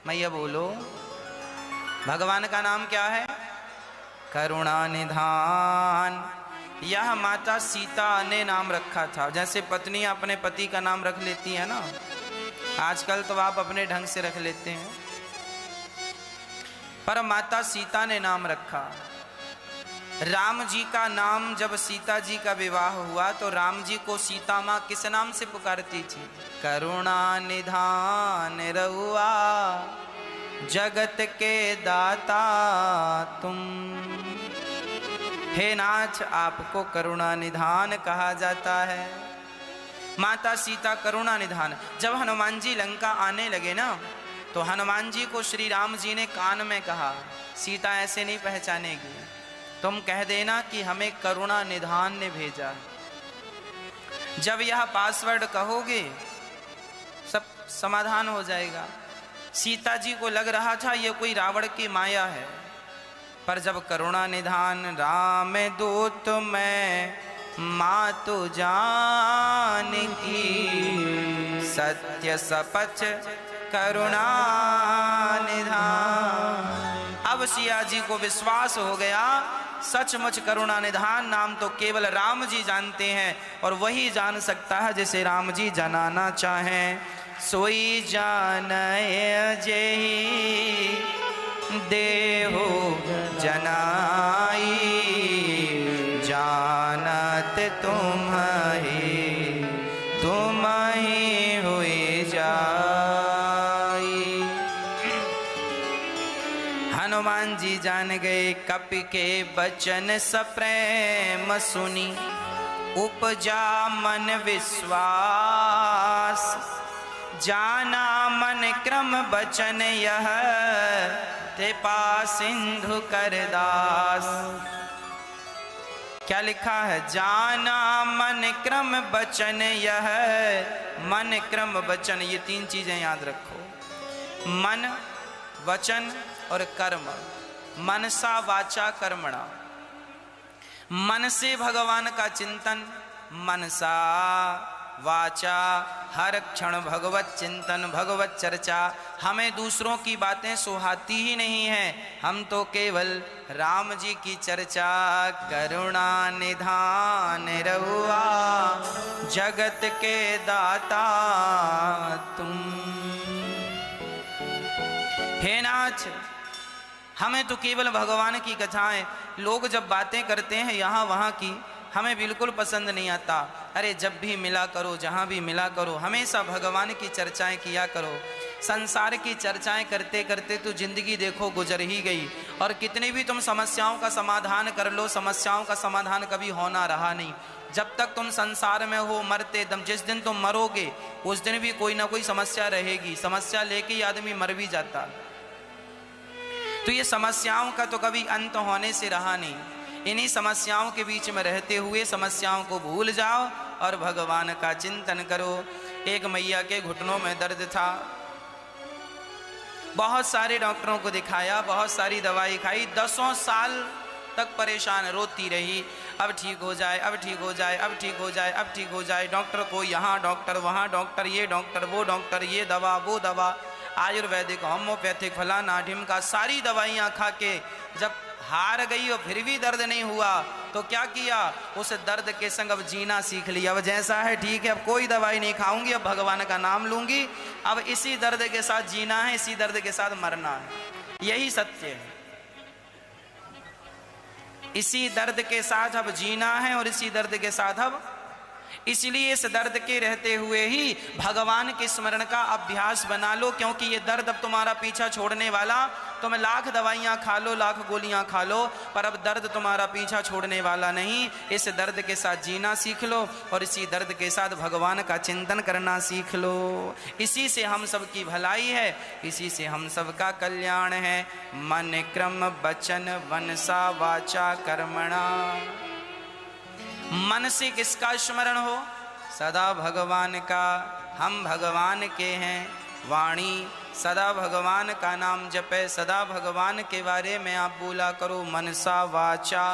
मैया बोलो, भगवान का नाम क्या है? करुणा निधान। यह माता सीता ने नाम रखा था। जैसे पत्नी अपने पति का नाम रख लेती है ना, आजकल तो आप अपने ढंग से रख लेते हैं, पर माता सीता ने नाम रखा। राम जी का नाम जब सीता जी का विवाह हुआ तो राम जी को सीता माँ किस नाम से पुकारती थी? करुणा निधान रहुआ जगत के दाता तुम। हे नाथ, आपको करुणा निधान कहा जाता है। माता सीता करुणा निधान। जब हनुमान जी लंका आने लगे ना, तो हनुमान जी को श्री राम जी ने कान में कहा, सीता ऐसे नहीं पहचानेगी, तुम कह देना कि हमें करुणा निधान ने भेजा। जब यह पासवर्ड कहोगे सब समाधान हो जाएगा। सीता जी को लग रहा था ये कोई रावण की माया है, पर जब करुणा निधान राम दूत मैं मातु जान की, सत्य सपच करुणा निधान। अब सिया जी को विश्वास हो गया, सचमुच करुणा निधान नाम तो केवल राम जी जानते हैं, और वही जान सकता है जिसे राम जी जनाना चाहें। सोई जानय जेहि देहो जनाई, जानत तुम ही हुई जाई। हनुमान जी जान गए कपि के बचन सप्रेम सुनी, उपजा मन विश्वास, जाना मन क्रम बचन यह, कृपा सिंधु करदास। क्या लिखा है? जाना मन क्रम बचन यह, मन क्रम वचन, ये तीन चीजें याद रखो। मन, वचन और कर्म। मनसा वाचा कर्मणा। मन से भगवान का चिंतन, मनसा वाचा हर क्षण भगवत चिंतन, भगवत चर्चा। हमें दूसरों की बातें सुहाती ही नहीं है, हम तो केवल राम जी की चर्चा। करुणा निधान रहुआ जगत के दाता तुम। हे नाथ, हमें तो केवल भगवान की कथाएं, लोग जब बातें करते हैं यहाँ वहाँ की, हमें बिल्कुल पसंद नहीं आता। अरे जब भी मिला करो, जहाँ भी मिला करो, हमेशा भगवान की चर्चाएं किया करो। संसार की चर्चाएं करते करते तो जिंदगी देखो गुजर ही गई, और कितनी भी तुम समस्याओं का समाधान कर लो, समस्याओं का समाधान कभी होना रहा नहीं। जब तक तुम संसार में हो, मरते दम, जिस दिन तुम मरोगे उस दिन भी कोई ना कोई समस्या रहेगी। समस्या लेके ही आदमी मर भी जाता। तो ये समस्याओं का तो कभी अंत होने से रहा नहीं। इन्हीं समस्याओं के बीच में रहते हुए समस्याओं को भूल जाओ और भगवान का चिंतन करो। एक मैया के घुटनों में दर्द था, बहुत सारे डॉक्टरों को दिखाया, बहुत सारी दवाई खाई, 10 साल तक परेशान, रोती रही, अब ठीक हो जाए, अब ठीक हो जाए, अब ठीक हो जाए, अब ठीक हो जाए। डॉक्टर को यहाँ डॉक्टर, वहाँ डॉक्टर, ये डॉक्टर, वो डॉक्टर, ये दवा, वो दवा, आयुर्वेदिक, होम्योपैथिक, फलाना ढिमका, सारी दवाइयाँ खा के जब हार गई और फिर भी दर्द नहीं हुआ, तो क्या किया? उस दर्द के संग अब जीना सीख लिया। अब जैसा है ठीक है, अब कोई दवाई नहीं खाऊंगी, अब भगवान का नाम लूंगी, अब इसी दर्द के साथ जीना है, इसी दर्द के साथ मरना है। यही सत्य है, इसी दर्द के साथ अब जीना है और इसी दर्द के साथ अब, इसलिए इस दर्द के रहते हुए ही भगवान के स्मरण का अभ्यास बना लो, क्योंकि ये दर्द अब तुम्हारा पीछा छोड़ने वाला। तुम लाख दवाइयाँ खा लो, लाख गोलियाँ खा लो, पर अब दर्द तुम्हारा पीछा छोड़ने वाला नहीं। इस दर्द के साथ जीना सीख लो और इसी दर्द के साथ भगवान का चिंतन करना सीख लो। इसी से हम सब की भलाई है, इसी से हम सब का कल्याण है। मन क्रम वचन मनसा वाचा कर्मणा। मन से किसका स्मरण हो? सदा भगवान का। हम भगवान के हैं। वाणी सदा भगवान का नाम जपे, सदा भगवान के बारे में आप बोला करो, मनसा वाचा,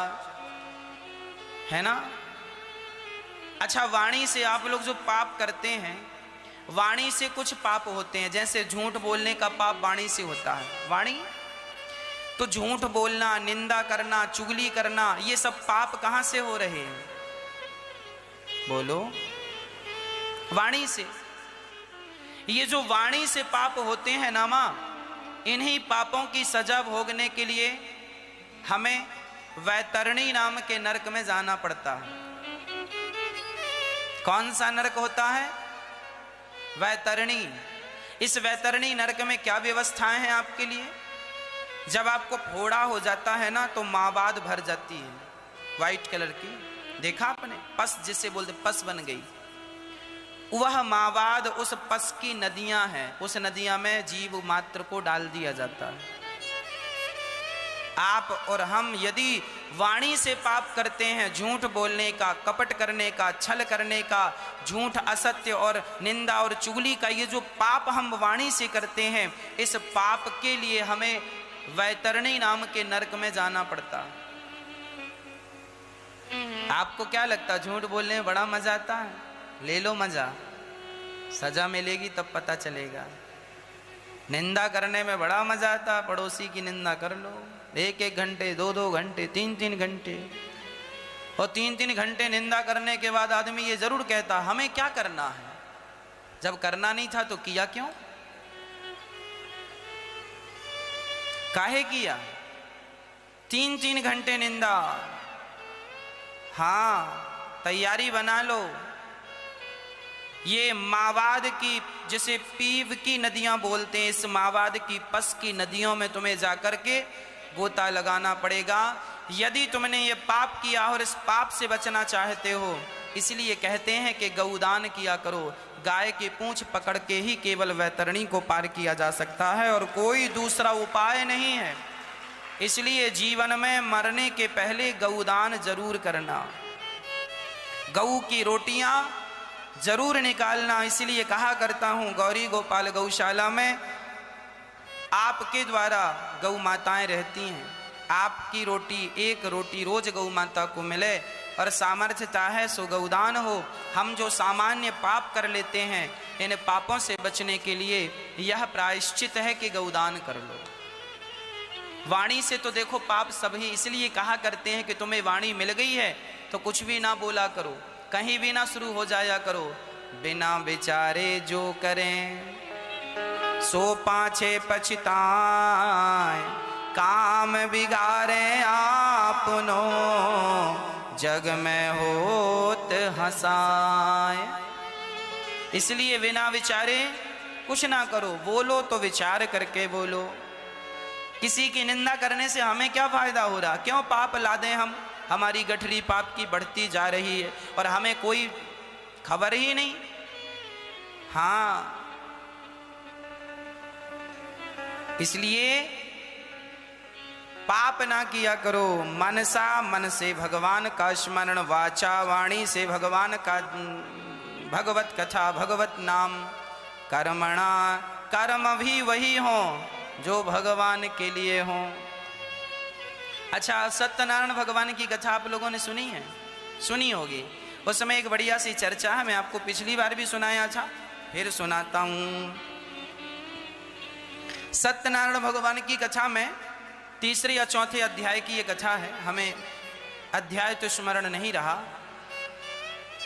है ना। अच्छा, वाणी से आप लोग जो पाप करते हैं, वाणी से कुछ पाप होते हैं, जैसे झूठ बोलने का पाप वाणी से होता है। वाणी तो झूठ बोलना, निंदा करना, चुगली करना, ये सब पाप कहां से हो रहे हैं? बोलो, वाणी से। ये जो वाणी से पाप होते हैं ना मां, इन्हीं पापों की सजा भोगने के लिए हमें वैतरणी नाम के नरक में जाना पड़ता है। कौन सा नरक होता है? वैतरणी। इस वैतरणी नरक में क्या व्यवस्थाएं हैं आपके लिए? जब आपको फोड़ा हो जाता है ना, तो मावाद भर जाती है, व्हाइट कलर की, देखा आपने? पस जिसे बोलते, पस बन गई, वह मावाद, उस पस की नदियां हैं, उस नदियां में जीव मात्र को डाल दिया जाता है। आप और हम यदि वाणी से पाप करते हैं, झूठ बोलने का, कपट करने का, छल करने का, झूठ, असत्य और निंदा और चुगली का, ये जो पाप हम वाणी से करते हैं, इस पाप के लिए हमें वैतरणी नाम के नरक में जाना पड़ता। आपको क्या लगता, झूठ बोलने में बड़ा मजा आता है? ले लो मजा, सजा मिलेगी तब पता चलेगा। निंदा करने में बड़ा मजा आता, पड़ोसी की निंदा कर लो, 1-1 घंटे, 2-2 घंटे, 3-3 घंटे, और 3-3 घंटे निंदा करने के बाद आदमी ये जरूर कहता, हमें क्या करना है? जब करना नहीं था तो किया क्यों? काहे किया? 3-3 घंटे निंदा। हाँ, तैयारी बना लो। ये मावाद की, जिसे पीव की नदियां बोलते हैं, इस मावाद की, पस की नदियों में तुम्हें जाकर के गोता लगाना पड़ेगा, यदि तुमने ये पाप किया और इस पाप से बचना चाहते हो। इसलिए कहते हैं कि गौदान किया करो। गाय की पूंछ पकड़ के ही केवल वैतरणी को पार किया जा सकता है, और कोई दूसरा उपाय नहीं है। इसलिए जीवन में मरने के पहले गौदान जरूर करना, गऊ की रोटियां जरूर निकालना। इसलिए कहा करता हूं, गौरी गोपाल गौशाला में आपके द्वारा गौ माताएं रहती हैं। आपकी रोटी, एक रोटी रोज गौ माता को मिले, और सामर्थ्य चाहे सो गौदान हो। हम जो सामान्य पाप कर लेते हैं, इन पापों से बचने के लिए यह प्रायश्चित है कि गौदान कर लो। वाणी से तो देखो पाप सभी, इसलिए कहा करते हैं कि तुम्हें वाणी मिल गई है तो कुछ भी ना बोला करो, कहीं भी ना शुरू हो जाया करो। बिना विचारे जो करें सो पाछे पछताए, काम बिगाड़े आपनो जग में होत हंसाए। इसलिए बिना विचारे कुछ ना करो, बोलो तो विचार करके बोलो। किसी की निंदा करने से हमें क्या फायदा हो रहा? क्यों पाप लादें हम? हमारी गठरी पाप की बढ़ती जा रही है और हमें कोई खबर ही नहीं। हाँ, इसलिए पाप ना किया करो। मनसा, मन से भगवान का स्मरण, वाचा, वाणी से भगवान का भगवत कथा, भगवत नाम, कर्मणा, कर्म भी वही हो जो भगवान के लिए हो। अच्छा, सत्यनारायण भगवान की कथा आप लोगों ने सुनी है? सुनी होगी। उस समय एक बढ़िया सी चर्चा है, मैं आपको पिछली बार भी सुनाया था, फिर सुनाता हूं। सत्यनारायण भगवान की कथा में 3 या 4 अध्याय की ये कथा है। हमें अध्याय तो स्मरण नहीं रहा,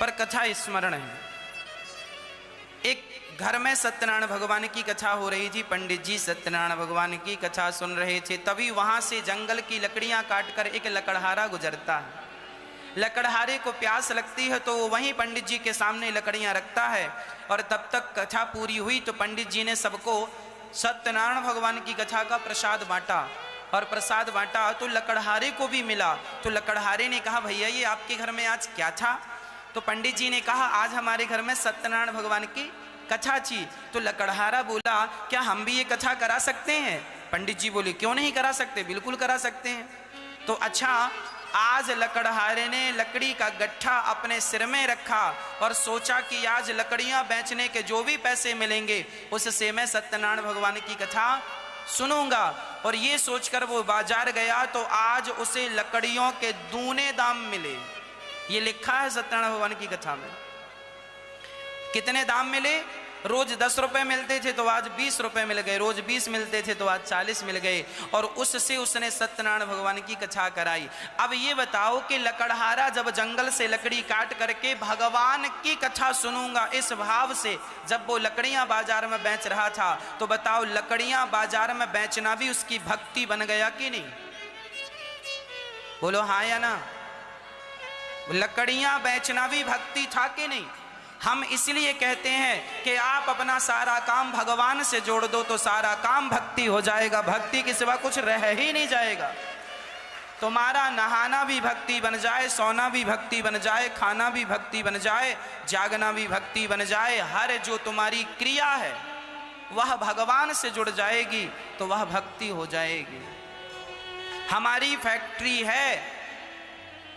पर कथा स्मरण है। एक घर में सत्यनारायण भगवान की कथा हो रही थी। पंडित जी सत्यनारायण भगवान की कथा सुन रहे थे, तभी वहां से जंगल की लकड़ियां काटकर एक लकड़हारा गुजरता है। लकड़हारे को प्यास लगती है तो वो वहीं पंडित जी के सामने लकड़ियां रखता है, और तब तक कथा पूरी हुई तो पंडित जी ने सबको सत्यनारायण भगवान की कथा का प्रसाद बांटा, और प्रसाद बांटा तो लकड़हारे को भी मिला। तो लकड़हारे ने कहा, भैया ये आपके घर में आज क्या था? तो पंडित जी ने कहा, आज हमारे घर में सत्यनारायण भगवान की कथा थी। तो लकड़हारा बोला, क्या हम भी ये कथा करा सकते हैं? पंडित जी बोले, क्यों नहीं करा सकते, बिल्कुल करा सकते हैं। तो अच्छा, आज लकड़हारे ने लकड़ी का गट्ठा अपने सिर में रखा और सोचा कि आज लकड़ियां बेचने के जो भी पैसे मिलेंगे उससे मैं सत्यनारायण भगवान की कथा सुनूंगा। और ये सोचकर वो बाजार गया तो आज उसे लकड़ियों के दूने दाम मिले। ये लिखा है सत्यनारायण भगवान की कथा में। कितने दाम मिले? रोज 10 रुपए मिलते थे तो आज 20 रुपए मिल गए, रोज 20 मिलते थे तो आज 40 मिल गए, और उससे उसने सत्यनारायण भगवान की कथा कराई। अब ये बताओ कि लकड़हारा जब जंगल से लकड़ी काट करके भगवान की कथा सुनूंगा इस भाव से जब वो लकड़ियां बाजार में बेच रहा था, तो बताओ लकड़ियां बाजार में बेचना भी उसकी भक्ति बन गया कि नहीं? बोलो हाँ या ना? लकड़ियां बेचना भी भक्ति था कि नहीं? हम इसलिए कहते हैं कि आप अपना सारा काम भगवान से जोड़ दो तो सारा काम भक्ति हो जाएगा, भक्ति के सिवा कुछ रह ही नहीं जाएगा। तुम्हारा नहाना भी भक्ति बन जाए, सोना भी भक्ति बन जाए, खाना भी भक्ति बन जाए, जागना भी भक्ति बन जाए, हर जो तुम्हारी क्रिया है वह भगवान से जुड़ जाएगी तो वह भक्ति हो जाएगी। हमारी फैक्ट्री है,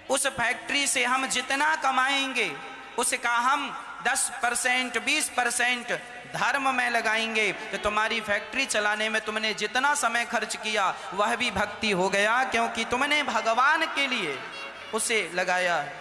उस फैक्ट्री से हम जितना कमाएंगे उसका हम 10% 20% धर्म में लगाएंगे, तो तुम्हारी फैक्ट्री चलाने में तुमने जितना समय खर्च किया वह भी भक्ति हो गया, क्योंकि तुमने भगवान के लिए उसे लगाया है।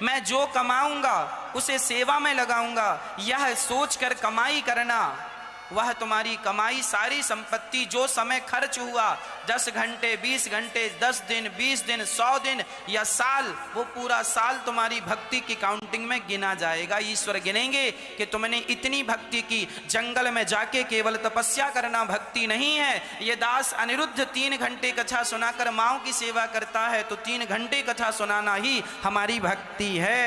मैं जो कमाऊंगा उसे सेवा में लगाऊंगा, यह सोचकर कमाई करना, वह तुम्हारी कमाई सारी संपत्ति जो समय खर्च हुआ 10 घंटे 20 घंटे 10 दिन 20 दिन 100 दिन या साल, वो पूरा साल तुम्हारी भक्ति की काउंटिंग में गिना जाएगा। ईश्वर गिनेंगे कि तुमने इतनी भक्ति की। जंगल में जाके केवल तपस्या करना भक्ति नहीं है। ये दास अनिरुद्ध 3 घंटे कथा सुनाकर माँओं की सेवा करता है तो 3 घंटे कथा सुनाना ही हमारी भक्ति है।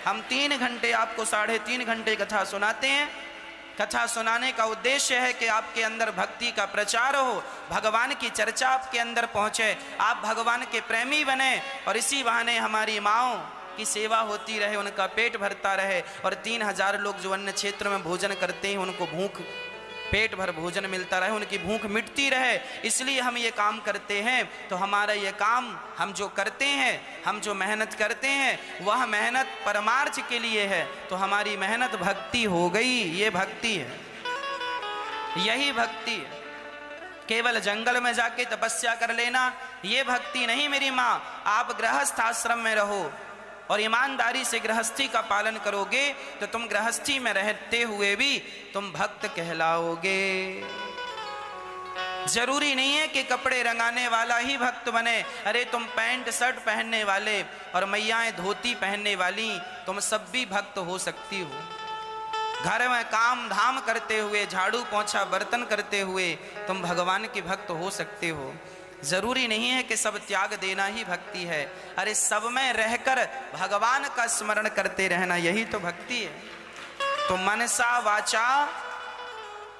हम 3 घंटे आपको 3.5 घंटे कथा सुनाते हैं। कथा सुनाने का उद्देश्य है कि आपके अंदर भक्ति का प्रचार हो, भगवान की चर्चा आपके अंदर पहुंचे, आप भगवान के प्रेमी बने और इसी बहाने हमारी माँओं की सेवा होती रहे, उनका पेट भरता रहे और 3000 लोग जो अन्य क्षेत्र में भोजन करते हैं उनको भूख पेट भर भोजन मिलता रहे, उनकी भूख मिटती रहे, इसलिए हम ये काम करते हैं। तो हमारा ये काम हम जो करते हैं, हम जो मेहनत करते हैं वह मेहनत परमार्थ के लिए है, तो हमारी मेहनत भक्ति हो गई। ये भक्ति है, यही भक्ति है। केवल जंगल में जाके तपस्या कर लेना ये भक्ति नहीं मेरी माँ। आप गृहस्थ आश्रम में रहो और ईमानदारी से गृहस्थी का पालन करोगे तो तुम गृहस्थी में रहते हुए भी तुम भक्त कहलाओगे। जरूरी नहीं है कि कपड़े रंगाने वाला ही भक्त बने। अरे तुम पैंट शर्ट पहनने वाले और मैयाएं धोती पहनने वाली, तुम सब भी भक्त हो सकती हो। घर में काम धाम करते हुए, झाड़ू पोंछा बर्तन करते हुए तुम भगवान के भक्त हो सकते हो। जरूरी नहीं है कि सब त्याग देना ही भक्ति है। अरे सब में रहकर भगवान का स्मरण करते रहना यही तो भक्ति है। तो मनसा वाचा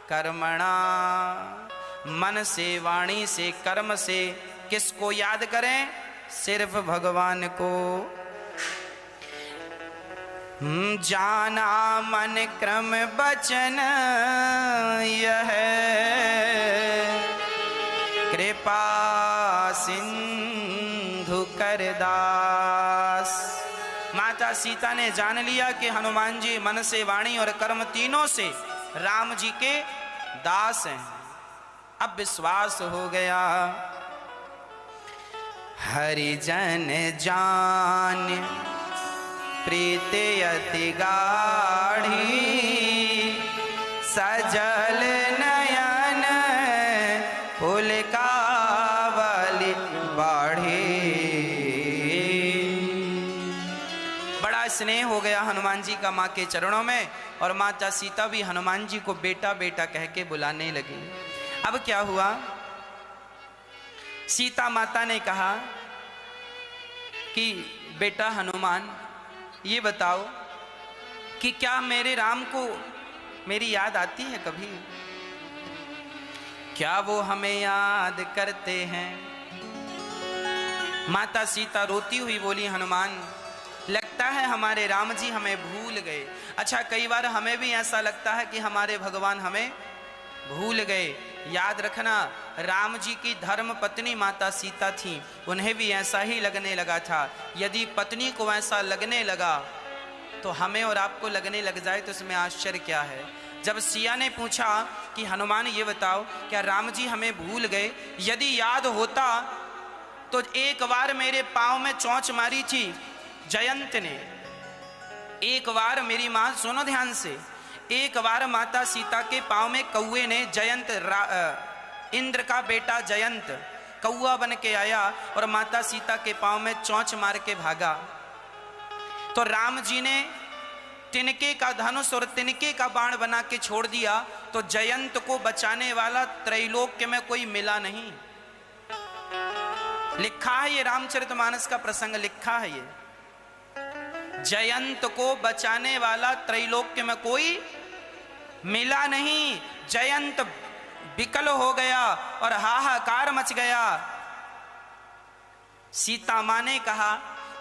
कर्मणा, मन से वाणी से कर्म से किसको याद करें? सिर्फ भगवान को। जाना मन क्रम बचन यह कृपा सिंधु करदास। माता सीता ने जान लिया कि हनुमान जी मन से वाणी और कर्म तीनों से राम जी के दास हैं। अब विश्वास हो गया। हरिजन जान प्रीत अति गाढ़ी, सजल नयन पुलकावली बाढ़ी। बड़ा स्नेह हो गया हनुमान जी का माँ के चरणों में और माता सीता भी हनुमान जी को बेटा बेटा कह के बुलाने लगी। अब क्या हुआ? सीता माता ने कहा कि बेटा हनुमान ये बताओ कि क्या मेरे राम को मेरी याद आती है कभी? क्या वो हमें याद करते हैं? माता सीता रोती हुई बोली, हनुमान लगता है हमारे राम जी हमें भूल गए। अच्छा, कई बार हमें भी ऐसा लगता है कि हमारे भगवान हमें भूल गए। याद रखना, राम जी की धर्म पत्नी माता सीता थी, उन्हें भी ऐसा ही लगने लगा था। यदि पत्नी को ऐसा लगने लगा तो हमें और आपको लगने लग जाए तो इसमें आश्चर्य क्या है। जब सिया ने पूछा कि हनुमान ये बताओ क्या राम जी हमें भूल गए? यदि याद होता तो एक बार मेरे पाँव में चोंच मारी थी जयंत ने। एक बार मेरी माँ, सुनो ध्यान से, एक बार माता सीता के पांव में कौए ने जयंत इंद्र का बेटा जयंत कौआ बन के आया और माता सीता के पांव में चोंच मार के भागा। तो राम जी ने तिनके का धनुष और तिनके का बाण बना के छोड़ दिया, तो जयंत को बचाने वाला त्रैलोक्य में कोई मिला नहीं। लिखा है ये, रामचरितमानस का प्रसंग लिखा है ये, जयंत को बचाने वाला त्रैलोक्य में कोई मिला नहीं। जयंत विकल हो गया और हाहाकार मच गया। सीता मां ने कहा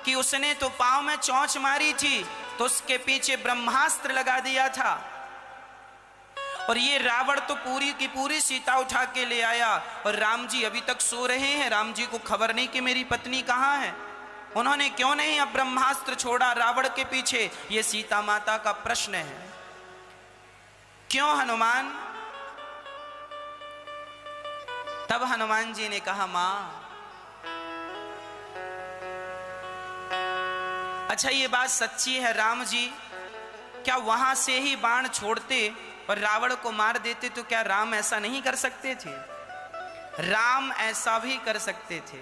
कि उसने तो पांव में चोंच मारी थी, तो उसके पीछे ब्रह्मास्त्र लगा दिया था, और ये रावण तो पूरी की पूरी सीता उठा के ले आया, और राम जी अभी तक सो रहे हैं। राम जी को खबर नहीं कि मेरी पत्नी कहां है। उन्होंने क्यों नहीं अब ब्रह्मास्त्र छोड़ा रावण के पीछे, ये सीता माता का प्रश्न है। क्यों हनुमान? तब हनुमान जी ने कहा, मां अच्छा ये बात सच्ची है, राम जी क्या वहां से ही बाण छोड़ते और रावण को मार देते तो क्या राम ऐसा नहीं कर सकते थे? राम ऐसा भी कर सकते थे,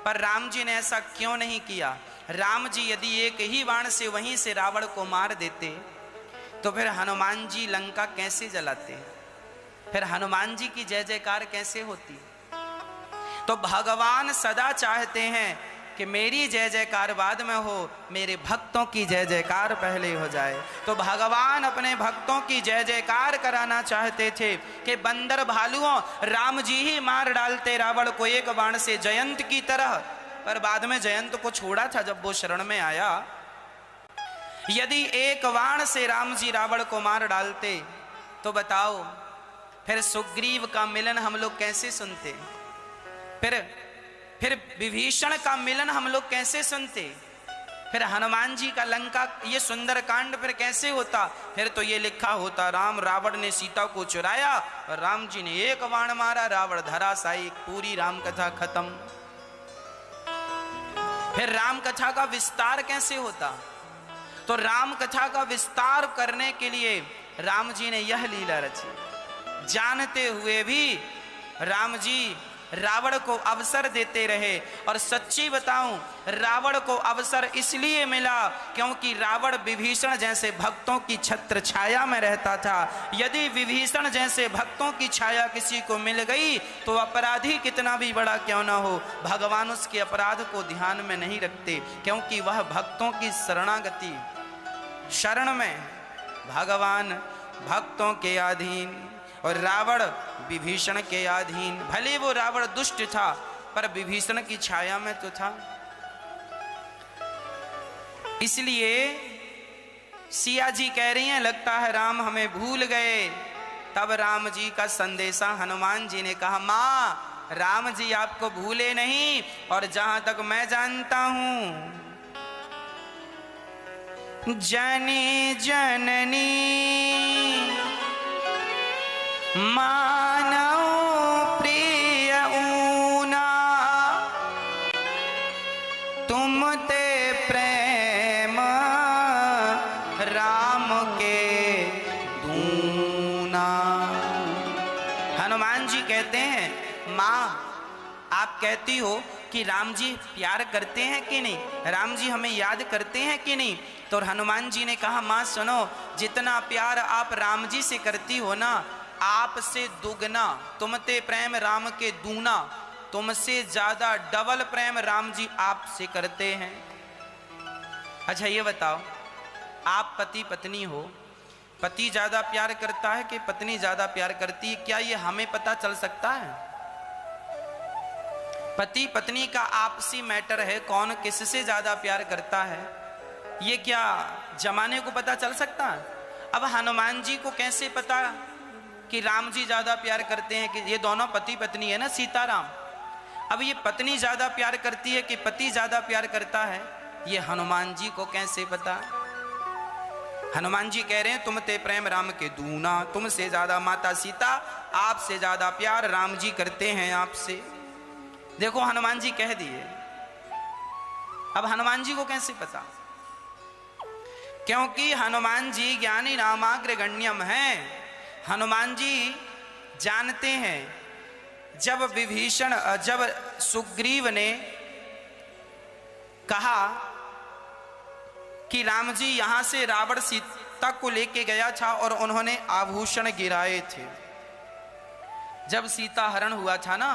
पर राम जी ने ऐसा क्यों नहीं किया? राम जी यदि एक ही बाण से वहीं से रावण को मार देते तो फिर हनुमान जी लंका कैसे जलाते? फिर हनुमान जी की जय जयकार कैसे होती? तो भगवान सदा चाहते हैं कि मेरी जय जयकार बाद में हो, मेरे भक्तों की जय जयकार पहले हो जाए। तो भगवान अपने भक्तों की जय जयकार कराना चाहते थे कि बंदर भालुओं राम जी ही मार डालते रावण को एक बाण से जयंत की तरह, पर बाद में जयंत को छोड़ा था जब वो शरण में आया। यदि एक बाण से राम जी रावण को मार डालते तो बताओ फिर सुग्रीव का मिलन हम लोग कैसे सुनते? फिर विभीषण का मिलन हम लोग कैसे सुनते? फिर हनुमान जी का लंका ये सुंदर कांड फिर कैसे होता? फिर तो ये लिखा होता, राम रावण ने सीता को चुराया और राम जी ने एक बाण मारा, रावण धराशायी, पूरी राम कथा खत्म। फिर राम कथा का विस्तार कैसे होता? तो राम कथा का विस्तार करने के लिए राम जी ने यह लीला रची। जानते हुए भी राम जी रावण को अवसर देते रहे, और सच्ची बताऊं रावण को अवसर इसलिए मिला क्योंकि रावण विभीषण जैसे भक्तों की छत्र छाया में रहता था। यदि विभीषण जैसे भक्तों की छाया किसी को मिल गई तो अपराधी कितना भी बड़ा क्यों ना हो, भगवान उसके अपराध को ध्यान में नहीं रखते, क्योंकि वह भक्तों की शरणागति शरण में भगवान भक्तों के अधीन और रावण विभीषण के अधीन। भले वो रावण दुष्ट था पर विभीषण की छाया में तो था। इसलिए सिया जी कह रही हैं, लगता है राम हमें भूल गए। तब राम जी का संदेशा हनुमान जी ने कहा, मां राम जी आपको भूले नहीं, और जहां तक मैं जानता हूं जनी जननी मानव प्रिय ऊना, तुम ते प्रेम राम के दूना। हनुमान जी कहते हैं, माँ आप कहती हो कि राम जी प्यार करते हैं कि नहीं, राम जी हमें याद करते हैं कि नहीं? तो हनुमान जी ने कहा, माँ सुनो, जितना प्यार आप राम जी से करती हो ना, आपसे दुगना, तुमते प्रेम राम के दूना, तुमसे ज्यादा डबल प्रेम राम जी आपसे करते हैं। अच्छा ये बताओ, आप पति पत्नी हो, पति ज्यादा प्यार करता है कि पत्नी ज्यादा प्यार करती है? क्या ये हमें पता चल सकता है? पति पत्नी का आपसी मैटर है, कौन किससे ज्यादा प्यार करता है, ये क्या जमाने को पता चल सकता है? अब हनुमान जी को कैसे पता कि राम जी ज्यादा प्यार करते हैं? कि ये दोनों पति पत्नी है ना, सीताराम। अब ये पत्नी ज्यादा प्यार करती है कि पति ज्यादा प्यार करता है, ये हनुमान जी को कैसे पता? हनुमान जी कह रहे हैं, तुम ते प्रेम राम के दूना, तुमसे ज्यादा माता सीता, आपसे ज्यादा प्यार राम जी करते हैं आपसे। देखो हनुमान जी कह दिए। अब हनुमान जी को कैसे पता? क्योंकि हनुमान जी ज्ञानी नामाग्रगण्यम हैं। हनुमान जी जानते हैं जब सुग्रीव ने कहा कि राम जी यहां से रावण सीता को लेके गया था और उन्होंने आभूषण गिराए थे। जब सीता हरण हुआ था ना,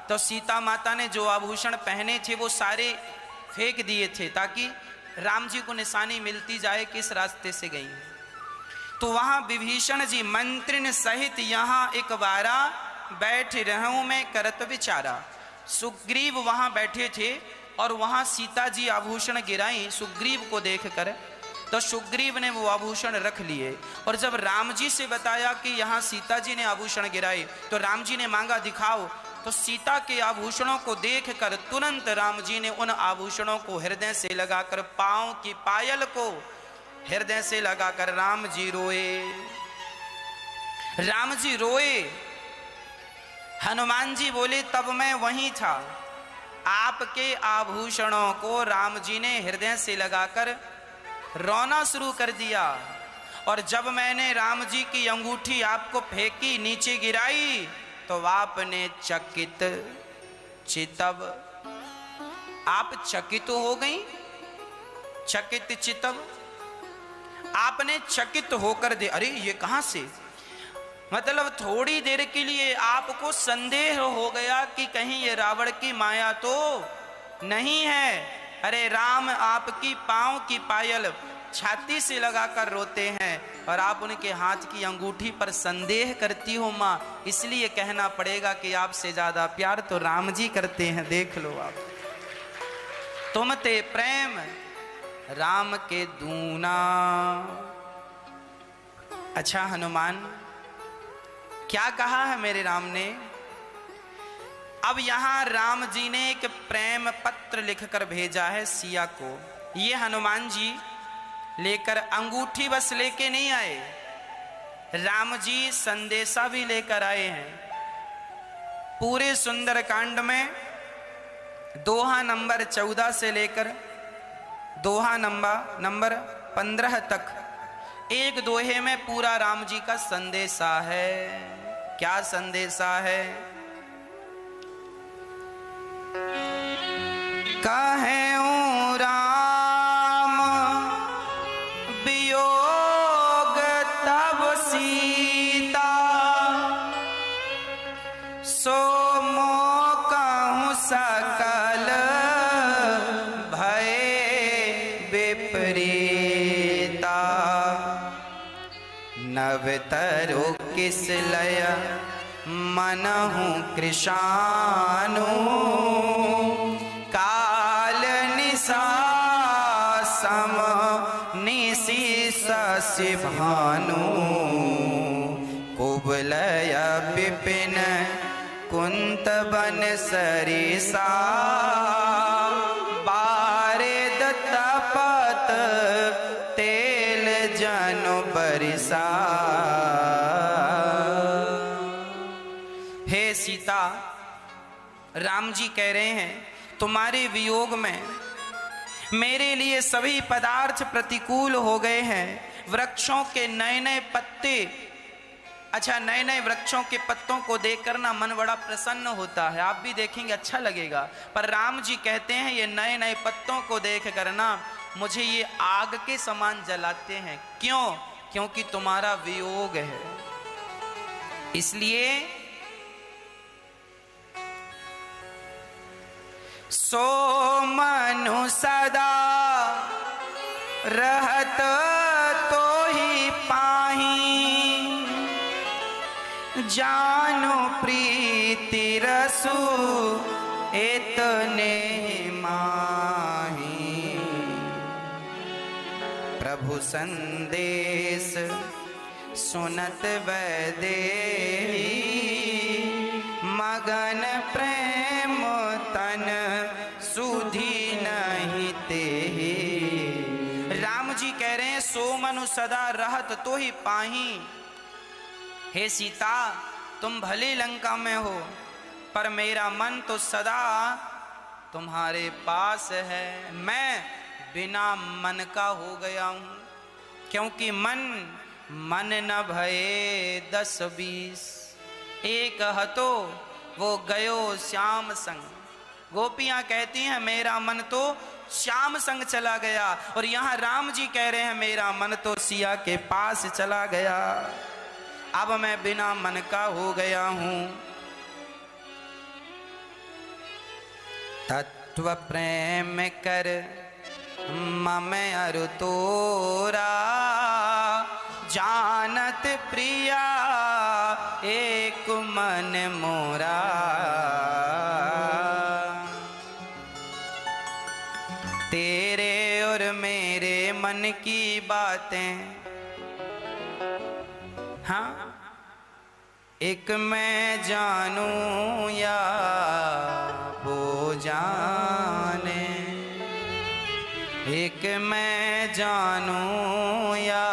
तो सीता माता ने जो आभूषण पहने थे वो सारे फेंक दिए थे ताकि राम जी को निशानी मिलती जाए किस रास्ते से गई। तो वहां विभीषण जी मंत्रिन सहित यहाँ एक बारा बैठ रहूं मैं करत विचारा। सुग्रीव वहां बैठे थे और वहां सीता जी आभूषण गिराई। सुग्रीव को देखकर तो सुग्रीव ने वो आभूषण रख लिए, और जब राम जी से बताया कि यहाँ सीता जी ने आभूषण गिराए, तो राम जी ने मांगा दिखाओ। तो सीता के आभूषणों को देखकर तुरंत राम जी ने उन आभूषणों को हृदय से लगाकर, पांव की पायल को हृदय से लगाकर राम जी रोए। राम जी रोए। हनुमान जी बोले तब मैं वहीं था। आपके आभूषणों को राम जी ने हृदय से लगाकर रोना शुरू कर दिया, और जब मैंने राम जी की अंगूठी आपको फेंकी, नीचे गिराई, तो आपने चकित चितव, आप चकित हो गई। चकित चितव, आपने चकित होकर दे, अरे ये कहां से, मतलब थोड़ी देर के लिए आपको संदेह हो गया कि कहीं ये रावण की माया तो नहीं है। अरे राम आपकी पांव की पायल छाती से लगाकर रोते हैं और आप उनके हाथ की अंगूठी पर संदेह करती हो मां, इसलिए कहना पड़ेगा कि आपसे ज्यादा प्यार तो राम जी करते हैं। देख लो आप, तुम ते प्रेम राम के दूना। अच्छा हनुमान, क्या कहा है मेरे राम ने? अब यहां राम जी ने एक प्रेम पत्र लिखकर भेजा है सिया को। ये हनुमान जी लेकर, अंगूठी बस लेके नहीं आए, राम जी संदेशा भी लेकर आए हैं। पूरे सुंदर कांड में दोहा नंबर 14 से लेकर दोहा नंबर 15 तक एक दोहे में पूरा राम जी का संदेशा है। क्या संदेशा है? कहें राम वियोग तब सीता, सो मोकहु सकल भय विपरीता। नवतरु किस लय मनहु कृशानु, काल निशा सम निशि शशि भानु। कुवलय विपिन कुंत बन सरिसा, बारिद तपत तेल जनु बरिसा। हे सीता, राम जी कह रहे हैं तुम्हारे वियोग में मेरे लिए सभी पदार्थ प्रतिकूल हो गए हैं। वृक्षों के नए नए पत्ते, अच्छा नए नए वृक्षों के पत्तों को देखकर ना मन बड़ा प्रसन्न होता है, आप भी देखेंगे अच्छा लगेगा। पर राम जी कहते हैं ये नए नए पत्तों को देख कर ना मुझे ये आग के समान जलाते हैं। क्यों? क्योंकि तुम्हारा वियोग है। इसलिए सो मनु सदा रहत तो ही पाही, जानो प्रीति रसु इतने माही। प्रभु संदेश सुनत वैदेही, मगन प्रेम तन सुधी नहीं तेहि। राम जी कह रहे हैं सो मनु सदा रहत तो ही पाही। हे सीता, तुम भले लंका में हो पर मेरा मन तो सदा तुम्हारे पास है। मैं बिना मन का हो गया हूं। क्योंकि मन मन न भये 10-20, एक हतो वो गयो श्याम संग। गोपियां कहती हैं मेरा मन तो श्याम संग चला गया, और यहाँ राम जी कह रहे हैं मेरा मन तो सिया के पास चला गया, अब मैं बिना मन का हो गया हूं। तत्व प्रेम कर मम अरु तोरा, जानत प्रिया एक मन मोरा। तेरे और मेरे मन की बातें, हाँ एक मैं जानूं या वो जाने, एक मैं जानूं या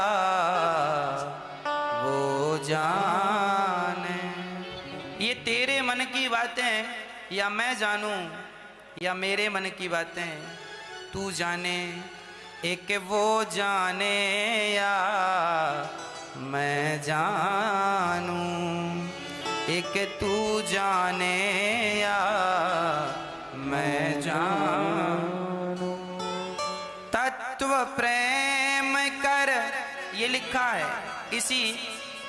वो जाने। ये तेरे मन की बातें या मैं जानूं या मेरे मन की बातें तू जाने, एक वो जाने या मैं जानूं, एक तू जाने या मैं जानूं। तत्व प्रेम कर, ये लिखा है, इसी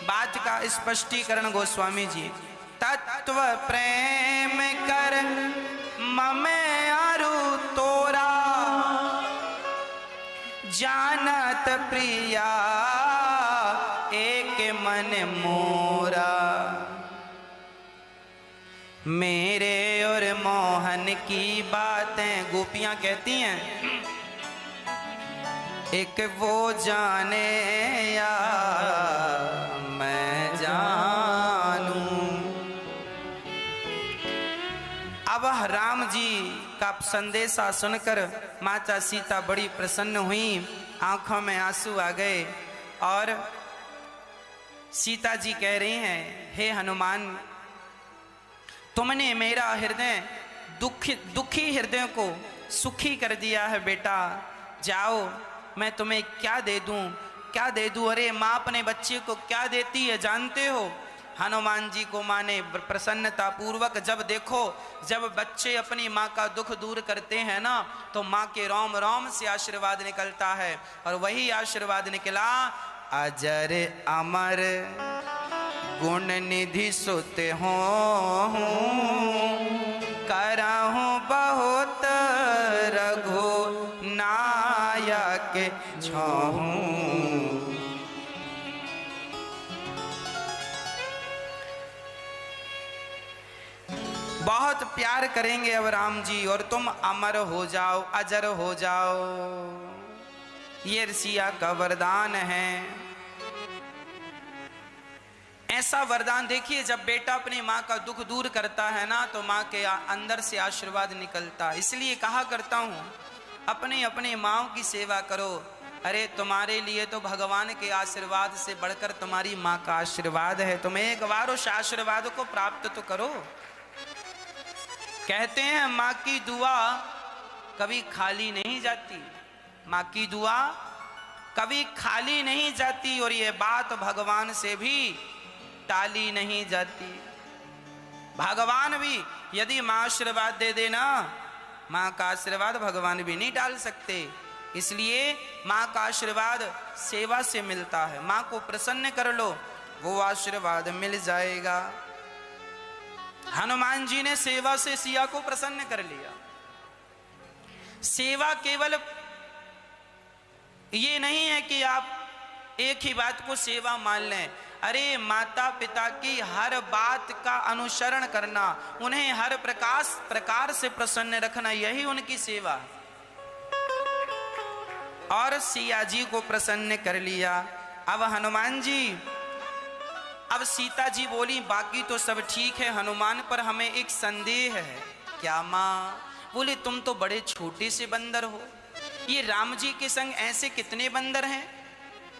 बात का स्पष्टीकरण गोस्वामी जी। तत्व प्रेम कर मम अरु तोरा, जानत प्रिया एक मन मोरा। मेरे और मोहन की बातें, गोपियां कहती हैं एक वो जाने या मैं जानूं। अब राम जी का संदेशा सुनकर माता सीता बड़ी प्रसन्न हुई, आंखों में आंसू आ गए, और सीता जी कह रही हैं हे हनुमान, तुमने मेरा हृदय दुखी हृदय को सुखी कर दिया है बेटा, जाओ मैं तुम्हें क्या दे दूं, क्या दे दूं। अरे माँ अपने बच्चे को क्या देती है जानते हो? हनुमान जी को माँ ने प्रसन्नता पूर्वक, जब देखो जब बच्चे अपनी माँ का दुख दूर करते हैं ना, तो माँ के रोम रोम से आशीर्वाद निकलता है, और वही आशीर्वाद निकला, अजर अमर गुण निधि सुत हो, करहूं बहुत रघु नायक छहूं। बहुत प्यार करेंगे अब राम जी, और तुम अमर हो जाओ, अजर हो जाओ, ये सिया का वरदान है। ऐसा वरदान देखिए, जब बेटा अपनी माँ का दुख दूर करता है ना, तो माँ के अंदर से आशीर्वाद निकलता। इसलिए कहा करता हूँ अपनी अपनी माँ की सेवा करो। अरे तुम्हारे लिए तो भगवान के आशीर्वाद से बढ़कर तुम्हारी माँ का आशीर्वाद है, तुम एक बार उस आशीर्वाद को प्राप्त तो करो। कहते हैं माँ की दुआ कभी खाली नहीं जाती, माँ की दुआ कभी खाली नहीं जाती, और ये बात भगवान से भी टाली नहीं जाती। भगवान भी यदि माँ आशीर्वाद दे देना, माँ का आशीर्वाद भगवान भी नहीं टाल सकते। इसलिए माँ का आशीर्वाद सेवा से मिलता है। माँ को प्रसन्न कर लो, वो आशीर्वाद मिल जाएगा। हनुमान जी ने सेवा से सिया को प्रसन्न कर लिया। सेवा केवल ये नहीं है कि आप एक ही बात को सेवा मान लें। अरे माता पिता की हर बात का अनुसरण करना, उन्हें हर प्रकार से प्रसन्न रखना, यही उनकी सेवा। और सिया जी को प्रसन्न कर लिया। अब हनुमान जी, अब सीता जी बोली बाकी तो सब ठीक है हनुमान, पर हमें एक संदेह है। क्या माँ? बोले तुम तो बड़े छोटे से बंदर हो, ये राम जी के संग ऐसे कितने बंदर हैं?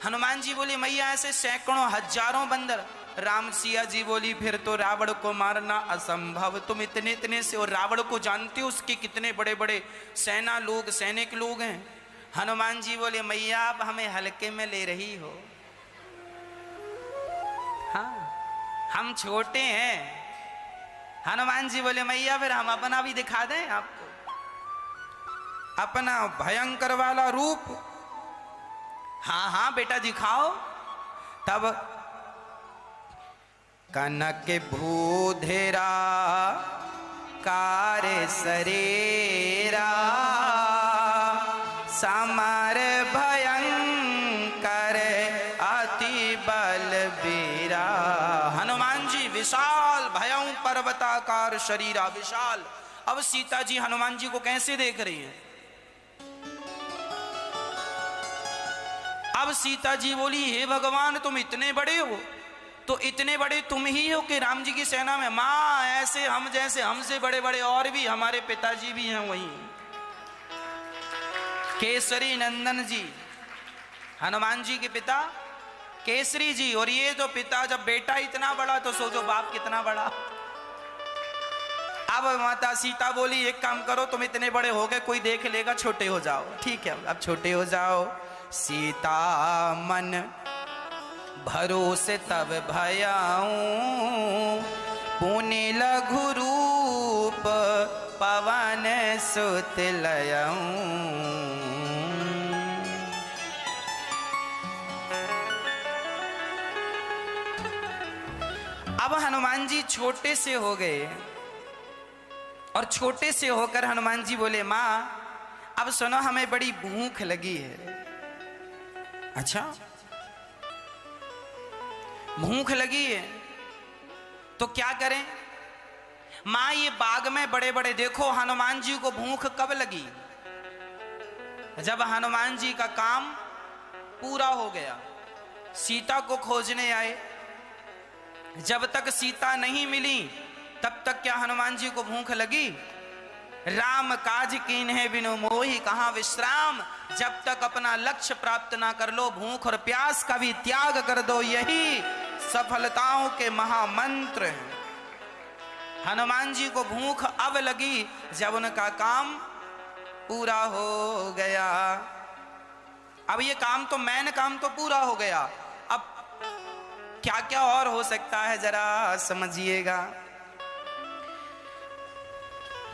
हनुमान जी बोले मैया ऐसे सैकड़ों हजारों बंदर। राम सिया जी बोली फिर तो रावण को मारना असंभव, तुम इतने से, और रावण को जानते हो उसके कितने बड़े बड़े सैनिक लोग हैं। हनुमान जी बोले मैया आप हमें हल्के में ले रही हो, हाँ हम छोटे हैं। हनुमान जी बोले मैया फिर हम अपना भी दिखा दें आपको, अपना भयंकर वाला रूप। हाँ हाँ बेटा दिखाओ। तब कनक भूधेरा कार शरीरा समर भयंकर अति बलबीरा। हनुमान जी विशाल भयं पर्वताकार शरीरा, विशाल। अब सीता जी हनुमान जी को कैसे देख रही है? अब सीता जी बोली हे भगवान तुम इतने बड़े हो, तो इतने बड़े तुम ही हो कि राम जी की सेना में? माँ ऐसे हम जैसे हमसे बड़े बड़े और भी हमारे पिताजी भी हैं, वहीं केसरी नंदन जी, हनुमान जी के पिता केसरी जी। और ये तो पिता, जब बेटा इतना बड़ा तो सोचो बाप कितना बड़ा। अब माता सीता बोली एक काम करो, तुम इतने बड़े हो गए, कोई देख लेगा, छोटे हो जाओ। ठीक है अब छोटे हो जाओ। सीता मन भरोसे तब भयाऊं, पुनि लघु रूप पवन सुत लयऊं। अब हनुमान जी छोटे से हो गए, और छोटे से होकर हनुमान जी बोले माँ अब सुनो हमें बड़ी भूख लगी है। अच्छा भूख लगी है तो क्या करें? मां ये बाग में बड़े बड़े, देखो हनुमान जी को भूख कब लगी? जब हनुमान जी का काम पूरा हो गया, सीता को खोजने आए। जब तक सीता नहीं मिली तब तक क्या हनुमान जी को भूख लगी? राम काज कीन्हे बिनु मोहि कहाँ विश्राम। जब तक अपना लक्ष्य प्राप्त ना कर लो, भूख और प्यास का भी त्याग कर दो, यही सफलताओं के महामंत्र हैं। हनुमान जी को भूख अब लगी जब उनका काम पूरा हो गया। अब ये काम तो मैन काम तो पूरा हो गया, अब क्या क्या और हो सकता है जरा समझिएगा।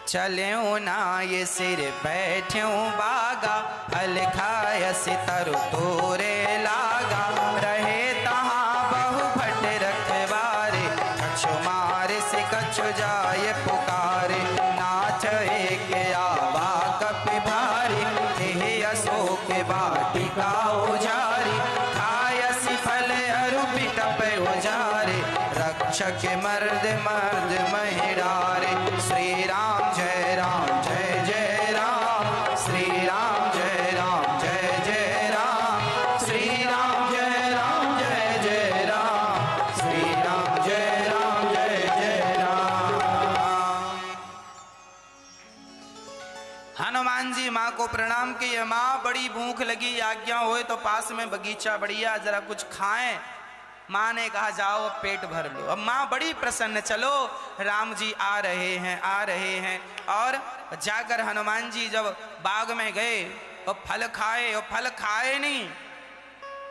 चलो ना ये सिर बैठ्यो बागा, फल खायस तरु तोरे लागा। रहे तहाँ बहु भट रखवारे, कछु मारे से कछु जाय पुकारे। नाच एक आवा कपि भारी, हे अशोक वाटिका उजारी। खायस फल अरु बिटप उजारे, रक्षक मर्द मर्द महिरारे। श्री राम जय जय राम, श्री राम जय जय राम। श्री राम जय जय राम, श्री राम जय जय राम। हनुमान जी माँ को प्रणाम किए। माँ बड़ी भूख लगी, आज्ञा होए तो पास में बगीचा बढ़िया, जरा कुछ खाएं। माँ ने कहा जाओ अब पेट भर लो। अब माँ बड़ी प्रसन्न, चलो राम जी आ रहे हैं। और जाकर हनुमान जी जब बाग में गए और फल खाए नहीं,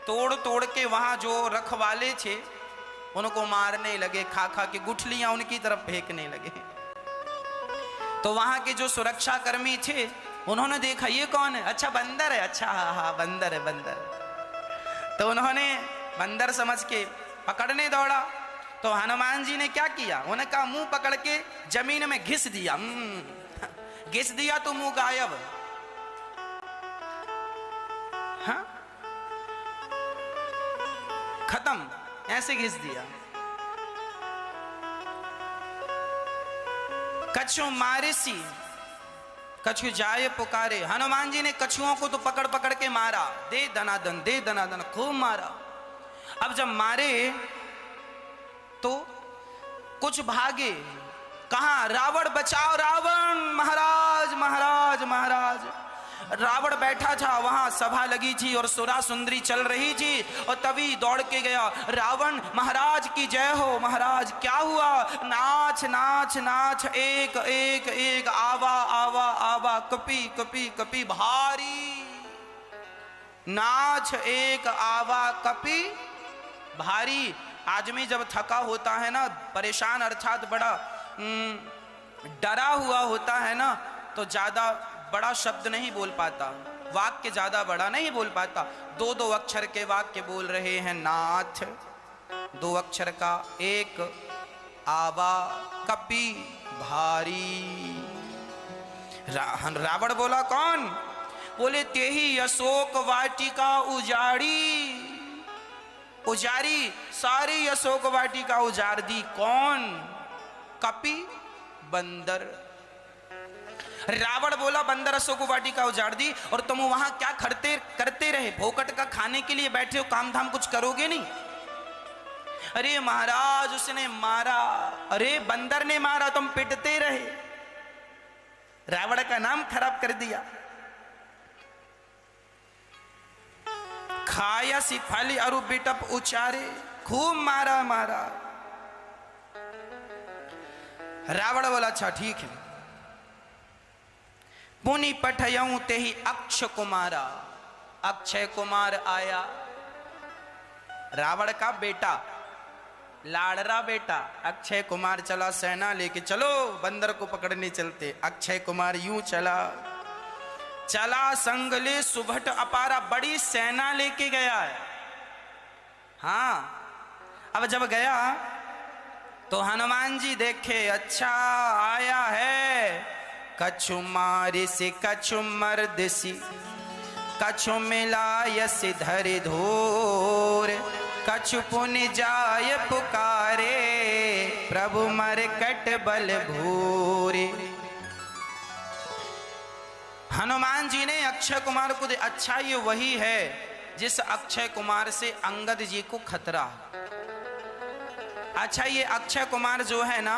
तोड़ तोड़ के वहां जो रखवाले थे उनको मारने लगे, खा खा के गुठलियां उनकी तरफ फेंकने लगे। तो वहां के जो सुरक्षा कर्मी थे उन्होंने देखा ये कौन है? अच्छा बंदर है। अच्छा हाँ बंदर है, बंदर। तो उन्होंने बंदर समझ के पकड़ने दौड़ा। तो हनुमान जी ने क्या किया? उनका मुंह पकड़ के जमीन में घिस दिया। घिस दिया तो मुंह गायब। हाँ खत्म, ऐसे घिस दिया। कछु मारे सी कछु जाए पुकारे। हनुमान जी ने कछुओं को तो पकड़ पकड़ के मारा, दे दनादन खूब मारा। अब जब मारे तो कुछ भागे। कहा? रावण बचाओ, रावण महाराज महाराज महाराज। रावण बैठा था, वहां सभा लगी थी और सुरा सुंदरी चल रही थी। और तभी दौड़ के गया, रावण महाराज की जय हो महाराज। क्या हुआ? नाच नाच नाच, एक एक एक, आवा आवा आवा, कपी कपी कपी, भारी। नाछ एक आवा कपि भारी। आदमी जब थका होता है ना, परेशान अर्थात बड़ा डरा हुआ होता है ना, तो ज्यादा बड़ा शब्द नहीं बोल पाता, वाक्य ज्यादा बड़ा नहीं बोल पाता। दो दो अक्षर के वाक्य बोल रहे हैं। नाथ दो अक्षर का, एक आवा कपि भारी। रावण बोला कौन? बोले तेही अशोक वाटिका उजाड़ी। उजारी, सारी अशोक वाटिका उजाड़ दी। कौन? कपि, बंदर। रावण बोला बंदर अशोक वाटिका उजाड़ दी, और तुम वहां क्या करते रहे? भोकट का खाने के लिए बैठे हो, काम धाम कुछ करोगे नहीं? अरे महाराज उसने मारा। अरे बंदर ने मारा, तुम पिटते रहे, रावण का नाम खराब कर दिया। खाया सी फली अरु बिटप उचारे, खूब मारा मारा। रावण बोला अच्छा ठीक है। पुनि पठयऊं ते ही अक्ष कुमारा। अक्षय कुमार आया, रावण का बेटा, लाडरा बेटा अक्षय कुमार चला सेना लेके। चलो बंदर को पकड़ने चलते। अक्षय कुमार यूं चला संगले सुभट अपारा, बड़ी सेना लेके गया है। हाँ, अब जब गया तो हनुमान जी देखे अच्छा आया है। कछु मारे से कछु मर्द सी, कछु मिलायस धरि धोर, कछु पुनि जाय पुकारे, प्रभु मरकट बल भूरे। हनुमान जी ने अक्षय कुमार को अच्छा ये वही है जिस अक्षय कुमार से अंगद जी को खतरा। अच्छा ये अक्षय कुमार जो है ना,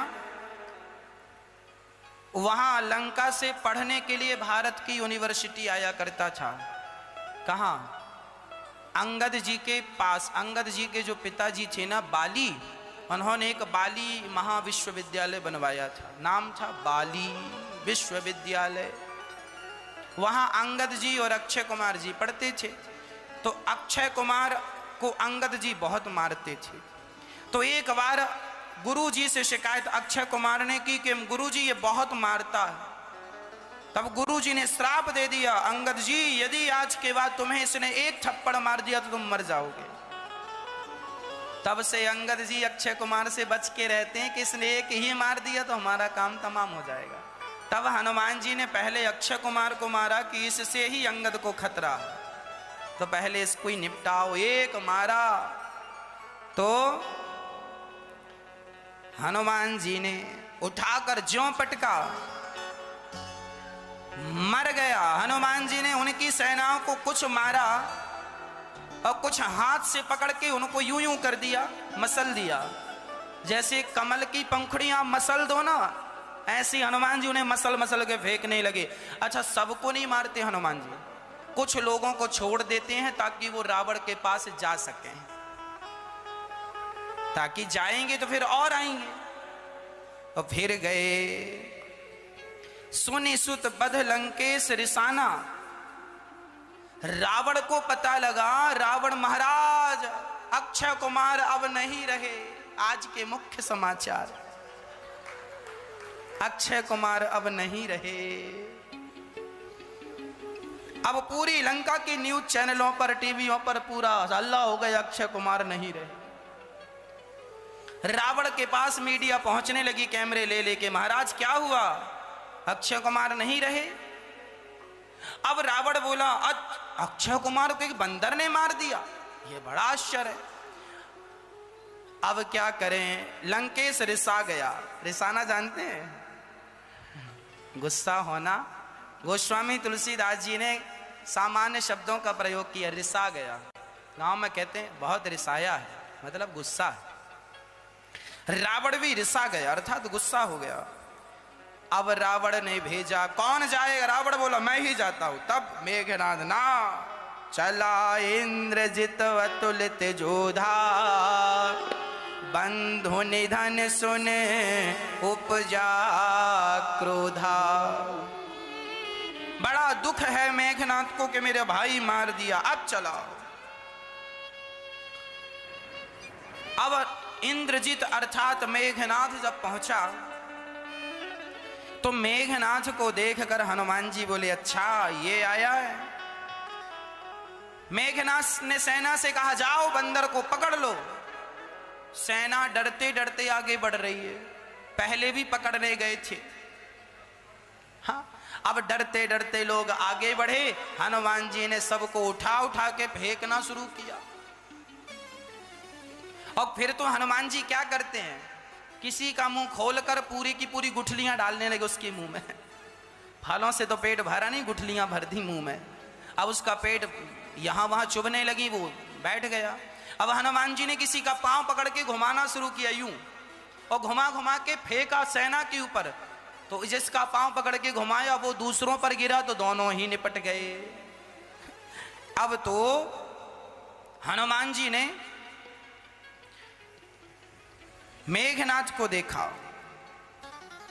वहां लंका से पढ़ने के लिए भारत की यूनिवर्सिटी आया करता था। कहां? अंगद जी के पास। अंगद जी के जो पिताजी थे ना बाली, उन्होंने एक बाली महाविश्वविद्यालय बनवाया था। नाम था बाली विश्वविद्यालय। वहां अंगद जी और अक्षय कुमार जी पढ़ते थे। तो अक्षय कुमार को अंगद जी बहुत मारते थे। तो एक बार गुरु जी से शिकायत अक्षय कुमार ने की कि गुरु जी ये बहुत मारता है। तब गुरु जी ने श्राप दे दिया, अंगद जी यदि आज के बाद तुम्हें इसने एक थप्पड़ मार दिया तो तुम मर जाओगे। तब से अंगद जी अक्षय कुमार से बच के रहते हैं कि इसने एक ही मार दिया तो हमारा काम तमाम हो जाएगा। तब हनुमान जी ने पहले अक्षय कुमार को मारा कि इससे ही अंगद को खतरा, तो पहले इसको ही निपटाओ। एक मारा तो हनुमान जी ने उठाकर ज्यों पटका, मर गया। हनुमान जी ने उनकी सेनाओं को कुछ मारा और कुछ हाथ से पकड़ के उनको यूं यूं कर दिया, मसल दिया। जैसे कमल की पंखुड़ियां मसल दो ना, ऐसी हनुमान जी उन्हें मसल मसल के फेंकने लगे। अच्छा सबको नहीं मारते हनुमान जी, कुछ लोगों को छोड़ देते हैं ताकि वो रावण के पास जा सकें, ताकि जाएंगे तो फिर और आएंगे। और फिर गए। सुनि सुत बध लंकेश रिसाना। रावण को पता लगा रावण महाराज अक्षय कुमार अब नहीं रहे। आज के मुख्य समाचार, अक्षय कुमार अब नहीं रहे। अब पूरी लंका की न्यूज चैनलों पर, टीवियों पर पूरा हल्ला हो गया, अक्षय कुमार नहीं रहे। रावण के पास मीडिया पहुंचने लगी कैमरे ले लेके, महाराज क्या हुआ, अक्षय कुमार नहीं रहे। अब रावण बोला अक्षय कुमार को एक बंदर ने मार दिया, ये बड़ा आश्चर्य है। अब क्या करें, लंकेश रिसा गया। रिसाना जानते हैं, गुस्सा होना। गोस्वामी तुलसीदास जी ने सामान्य शब्दों का प्रयोग किया, रिसा गया। गांव में कहते हैं बहुत रिसाया है, मतलब गुस्सा है। रावण भी रिसा गया, अर्थात गुस्सा हो गया। अब रावण ने भेजा, कौन जाएगा? रावण बोला मैं ही जाता हूं। तब मेघनाद ना चला इंद्रजित अतुलित जोधा, बंधु निधन सुने उपजा क्रोधा। बड़ा दुख है मेघनाथ को कि मेरे भाई मार दिया, अब चलाओ। अब इंद्रजित अर्थात मेघनाथ जब पहुंचा तो मेघनाथ को देखकर हनुमान जी बोले, अच्छा ये आया है। मेघनाथ ने सेना से कहा, जाओ बंदर को पकड़ लो। सेना डरते डरते आगे बढ़ रही है, पहले भी पकड़ने गए थे। हाँ, अब डरते डरते लोग आगे बढ़े। हनुमान जी ने सबको उठा उठा के फेंकना शुरू किया। और फिर तो हनुमान जी क्या करते हैं, किसी का मुंह खोलकर पूरी की पूरी गुठलियां डालने लगे उसके मुंह में। फलों से तो पेट भरा नहीं, गुठलियां भर दी मुंह में। अब उसका पेट यहां वहां चुभने लगी, वो बैठ गया। अब हनुमान जी ने किसी का पांव पकड़ के घुमाना शुरू किया यूं, और घुमा घुमा के फेंका सेना के ऊपर। तो जिसका पांव पकड़ के घुमाया वो दूसरों पर गिरा तो दोनों ही निपट गए। अब तो हनुमान जी ने मेघनाथ को देखा,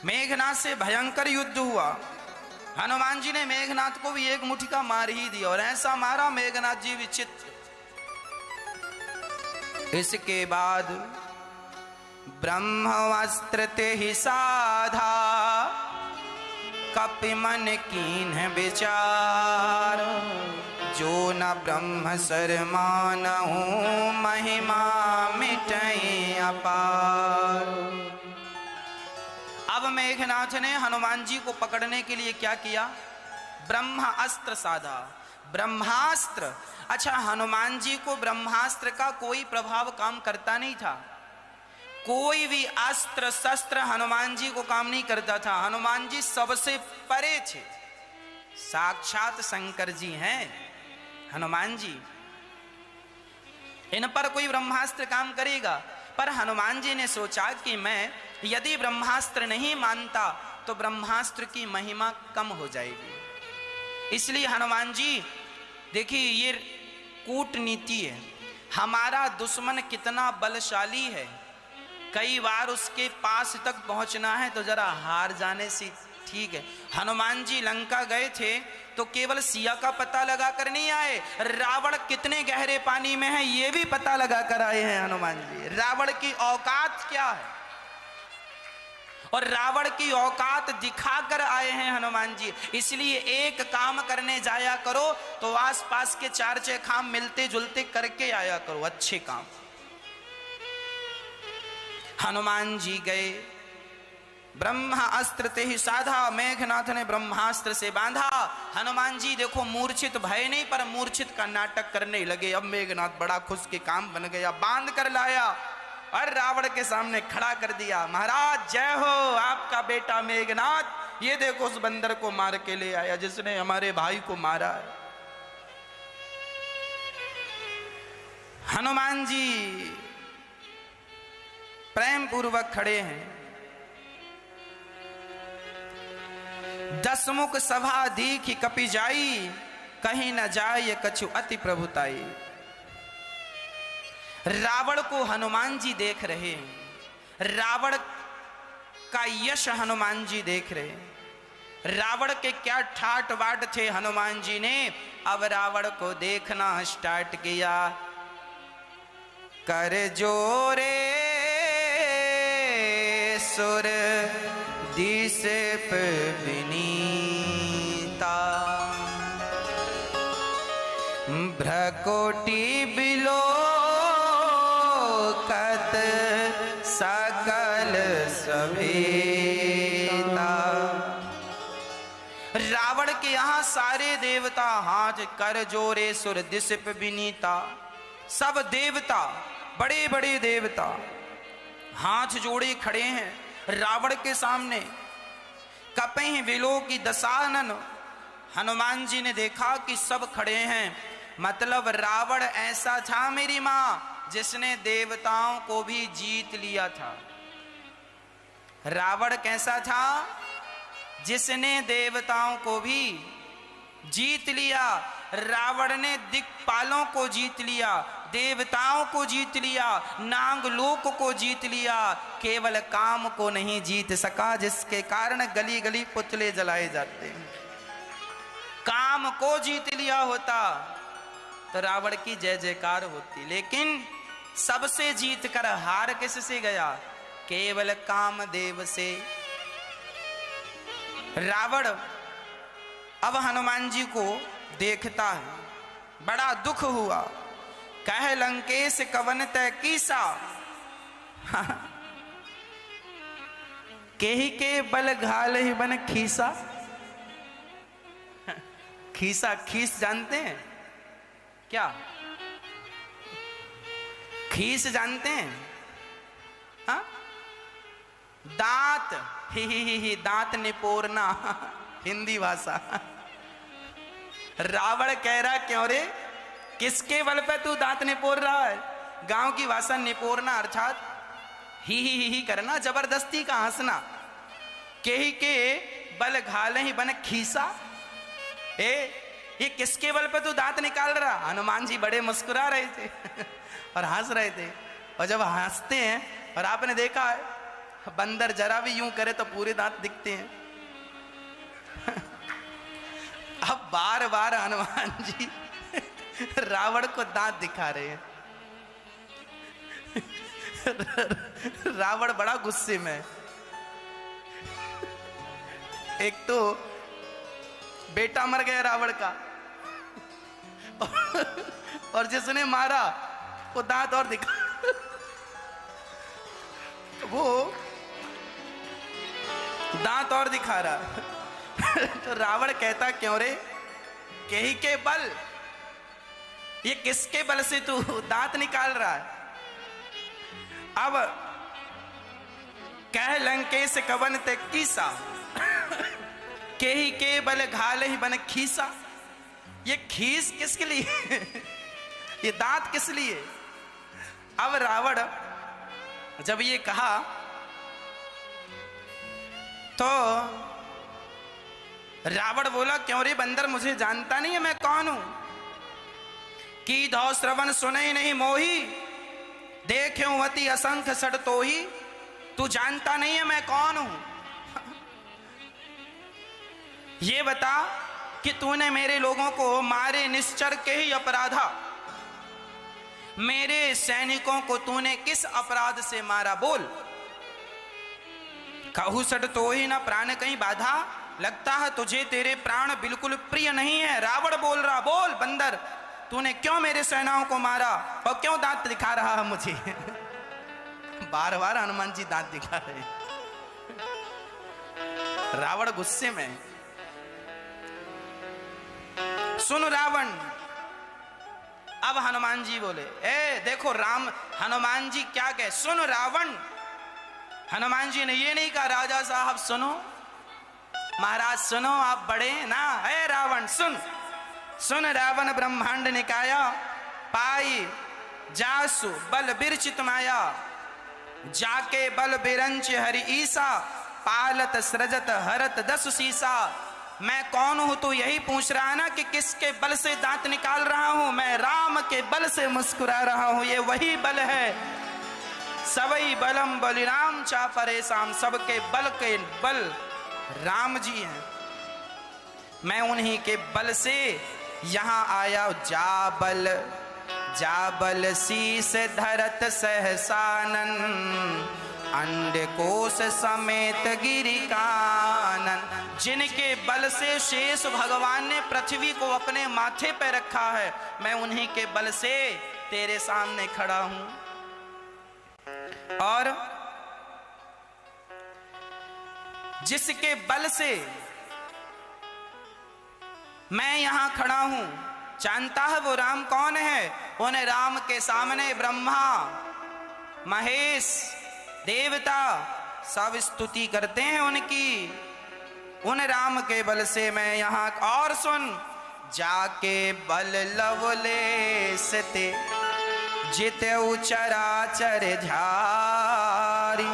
मेघनाथ से भयंकर युद्ध हुआ। हनुमान जी ने मेघनाथ को भी एक मुट्ठी का मार ही दिया, और ऐसा मारा मेघनाथ जी विचित्र। इसके बाद ब्रह्मास्त्र ते ही साधा, कपि मन कीन्ह विचार, जो न ब्रह्म सर मानहु, महिमा मिटई अपार। अब मेघनाथ ने हनुमान जी को पकड़ने के लिए क्या किया, ब्रह्मास्त्र साधा। ब्रह्मास्त्र, अच्छा हनुमान जी को ब्रह्मास्त्र का कोई प्रभाव काम करता नहीं था। कोई भी अस्त्र शस्त्र हनुमान जी को काम नहीं करता था। हनुमान जी सबसे परे थे, साक्षात शंकर जी हैं हनुमान जी। इन पर कोई ब्रह्मास्त्र काम करेगा? पर हनुमान जी ने सोचा कि मैं यदि ब्रह्मास्त्र नहीं मानता तो ब्रह्मास्त्र की महिमा कम हो जाएगी। इसलिए हनुमान जी, देखिए ये कूटनीति है। हमारा दुश्मन कितना बलशाली है, कई बार उसके पास तक पहुंचना है तो जरा हार जाने से ठीक है। हनुमान जी लंका गए थे तो केवल सिया का पता लगा कर नहीं आए, रावण कितने गहरे पानी में है ये भी पता लगा कर आए हैं हनुमान जी। रावण की औकात क्या है और रावण की औकात दिखाकर आए हैं हनुमान जी। इसलिए एक काम करने जाया करो तो आसपास के चार छह काम मिलते जुलते करके आया करो, अच्छे काम। हनुमान जी गए, ब्रह्मास्त्र ते ही साधा, मेघनाथ ने ब्रह्मास्त्र से बांधा। हनुमान जी देखो मूर्छित भय नहीं पर मूर्छित का नाटक करने लगे। अब मेघनाथ बड़ा खुश के काम बन गया, बांध कर लाया और रावण के सामने खड़ा कर दिया। महाराज जय हो, आपका बेटा मेघनाथ ये देखो उस बंदर को मार के ले आया जिसने हमारे भाई को मारा है। हनुमान जी प्रेम पूर्वक खड़े हैं। दसमुख सभा दीखि कपि जाई, कहीं न जाय कछु अति प्रभुताई। रावण को हनुमान जी देख रहे हैं, रावण का यश हनुमान जी देख रहे हैं। रावण के क्या ठाट बाट थे हनुमान जी ने, अब रावण को देखना स्टार्ट किया। कर जोरे सुर दिशप विनीता, भ्रकोटि बिलो कत सकल सभेता। रावण के यहाँ सारे देवता हाथ कर जोरे सुर दिशप विनीता। सब देवता, बड़े बड़े देवता हाथ जोड़े खड़े हैं रावण के सामने। कपहि विलो की दशानन, हनुमान जी ने देखा कि सब खड़े हैं, मतलब रावण ऐसा था मेरी मां जिसने देवताओं को भी जीत लिया था। रावण कैसा था? जिसने देवताओं को भी जीत लिया। रावण ने दिक्पालों को जीत लिया, देवताओं को जीत लिया, नागलोक को जीत लिया, केवल काम को नहीं जीत सका, जिसके कारण गली गली पुतले जलाए जाते हैं। काम को जीत लिया होता तो रावण की जय जयकार होती, लेकिन सबसे जीत कर हार किससे गया? केवल कामदेव से। रावण अब हनुमान जी को देखता है, बड़ा दुख हुआ। कह लंकेश कवन तय कीसा, केही के बल घाल ही बन खीसा। खीसा, खीस जानते हैं क्या? खीस जानते हैं? हाँ? दांत, ही दांत निपोरना, हिंदी भाषा। रावण कह रहा क्यों रे, किसके बल पे तू दांत निपोर रहा है? गांव की भाषा निपोरना अर्थात ही करना, जबरदस्ती का हंसना। केही के बल घाल ही बन खीसा। ये किसके बल पे तू दांत निकाल रहा? हनुमान जी बड़े मुस्कुरा रहे थे और हंस रहे थे। और जब हंसते हैं, और आपने देखा है बंदर जरा भी यूं करे तो पूरे दांत दिखते हैं। अब बार बार हनुमान जी रावण को दांत दिखा रहे हैं। रावण बड़ा गुस्से में। एक तो बेटा मर गया रावण का, और जिसने मारा वो दांत और दिखा। वो दांत और दिखा रहा। तो रावण कहता क्यों रे, केही के बल, ये किसके बल से तू दांत निकाल रहा है? अब कह लंकेश कवन ते कीसा, केही के बल घाल ही बन खीसा। ये खीस किसके लिए? ये दांत किस लिए? अब रावण जब ये कहा तो रावण बोला क्यों रे बंदर, मुझे जानता नहीं है मैं कौन हूं? की धौ श्रवण सुने नहीं मोही, देख्यो वती असंख्य सड़ तो ही। तू जानता नहीं है मैं कौन हूं? ये बता कि तूने मेरे लोगों को मारे निश्चर के ही अपराधा, मेरे सैनिकों को तूने किस अपराध से मारा? बोल। कहू सट तो ही ना प्राण कहीं बाधा, लगता है तुझे तेरे प्राण बिल्कुल प्रिय नहीं है। रावण बोल रहा, बोल बंदर, तूने क्यों मेरे सेनाओं को मारा और क्यों दांत दिखा रहा है मुझे? बार बार हनुमान जी दांत दिखा रहे। रावण गुस्से में। सुन रावण, अब हनुमान जी बोले, देखो राम, हनुमान जी क्या कहे? सुन रावण। हनुमान जी ने ये नहीं कहा राजा साहब सुनो, महाराज सुनो, आप बड़े ना। है रावण सुन, सुन रावण ब्रह्मांड निकाया, पाई जासु बल बिरचित माया, जाके बल बिरंच हरि ईसा, पालत सृजत हरत दस सीसा। मैं कौन हूं तू यही पूछ रहा है ना कि किसके बल से दांत निकाल रहा हूं? मैं राम के बल से मुस्कुरा रहा हूं। ये वही बल है, सबई बलम बलिराम चा परेशान, सबके बल के बल राम जी हैं। मैं उन्हीं के बल से यहां आया। जाबल शीस धरत सहसानन, अंडकोश समेत गिरि कानन। जिनके बल से शेष भगवान ने पृथ्वी को अपने माथे पर रखा है, मैं उन्हीं के बल से तेरे सामने खड़ा हूं। और जिसके बल से मैं यहां खड़ा हूं, जानता है वो राम कौन है? उन्हें राम के सामने ब्रह्मा, महेश, देवता सब स्तुति करते हैं उनकी। उन राम के बल से मैं यहां। और सुन, जाके बल लवलेश ते जिते चराचर झारी,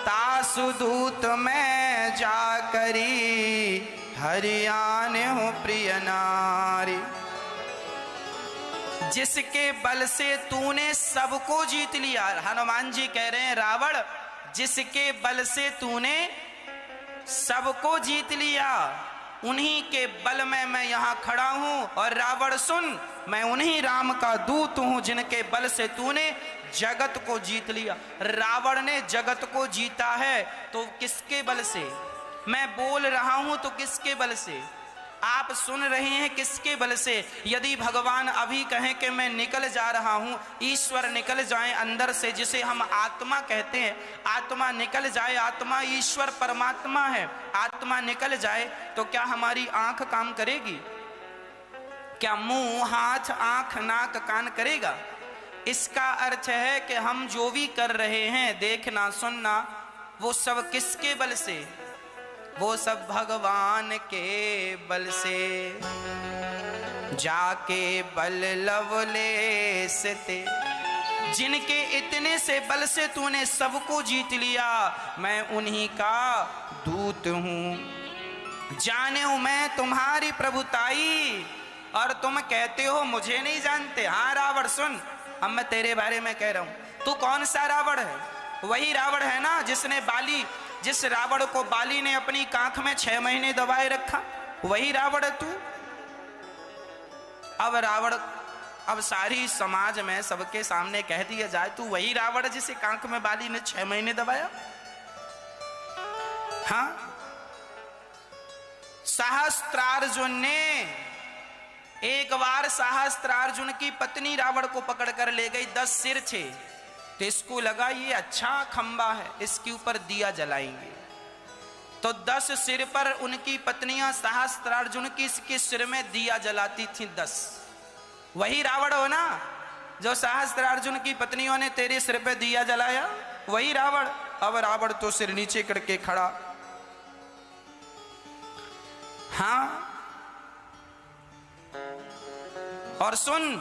तासुदूत में जाकरी हरियाण हूँ प्रिय नारी। जिसके बल से तूने सबको जीत लिया। हनुमान जी कह रहे हैं रावण, जिसके बल से तूने सबको जीत लिया, उन्हीं के बल में मैं यहाँ खड़ा हूँ। और रावण सुन, मैं उन्हीं राम का दूत हूँ जिनके बल से तूने जगत को जीत लिया। रावण ने जगत को जीता है तो किसके बल से? मैं बोल रहा हूँ तो किसके बल से? आप सुन रहे हैं किसके बल से? यदि भगवान अभी कहें कि मैं निकल जा रहा हूं, ईश्वर निकल जाए अंदर से, जिसे हम आत्मा कहते हैं, आत्मा निकल जाए, आत्मा ईश्वर परमात्मा है, आत्मा निकल जाए तो क्या हमारी आंख काम करेगी? क्या मुंह, हाथ, आंख, नाक, कान करेगा? इसका अर्थ है कि हम जो भी कर रहे हैं, देखना सुनना, वो सब किसके बल से? वो सब भगवान के बल से। जाके बल लवलेस ते, जिनके इतने से बल से तूने सबको जीत लिया, मैं उन्हीं का दूत हूं। जाने हूं मैं तुम्हारी प्रभुताई, और तुम कहते हो मुझे नहीं जानते। हाँ रावण सुन, अब मैं तेरे बारे में कह रहा हूं। तू कौन सा रावण है? वही रावण है ना जिस रावण को बाली ने अपनी कांख में 6 महीने दबाए रखा, वही रावण है तू। अब रावण, अब सारी समाज में सबके सामने कह दिया जाए तू वही रावण जिसे कांख में बाली ने 6 महीने दबाया। हाँ, सहस्त्रार्जुन ने एक बार सहस्त्रार्जुन की पत्नी रावण को पकड़कर ले गई, 10 सिर थे, तो इसको लगा ये अच्छा खंबा है, इसके ऊपर दिया जलाएंगे। तो 10 सिर पर उनकी पत्नियां सहस्त्रार्जुन की इसके सिर में दिया जलाती थी 10। वही रावण हो ना जो सहस्त्रार्जुन की पत्नियों ने तेरे सिर पे दिया जलाया, वही रावण। अब रावण तो सिर नीचे करके खड़ा। हाँ, और सुन,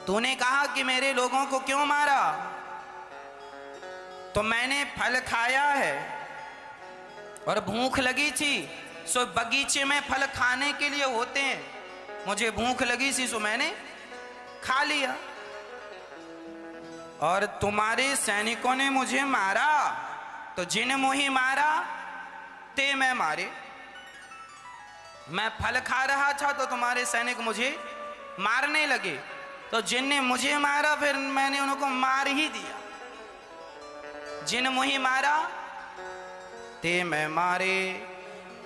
तूने कहा कि मेरे लोगों को क्यों मारा? तो मैंने फल खाया है और भूख लगी थी, सो बगीचे में फल खाने के लिए होते हैं, मुझे भूख लगी थी सो मैंने खा लिया। और तुम्हारे सैनिकों ने मुझे मारा, तो जिन मोही मारा ते मैं मारे। मैं फल खा रहा था तो तुम्हारे सैनिक मुझे मारने लगे, तो जिनने मुझे मारा फिर मैंने उनको मार ही दिया। जिन मुझे मारा ते मैं मारे।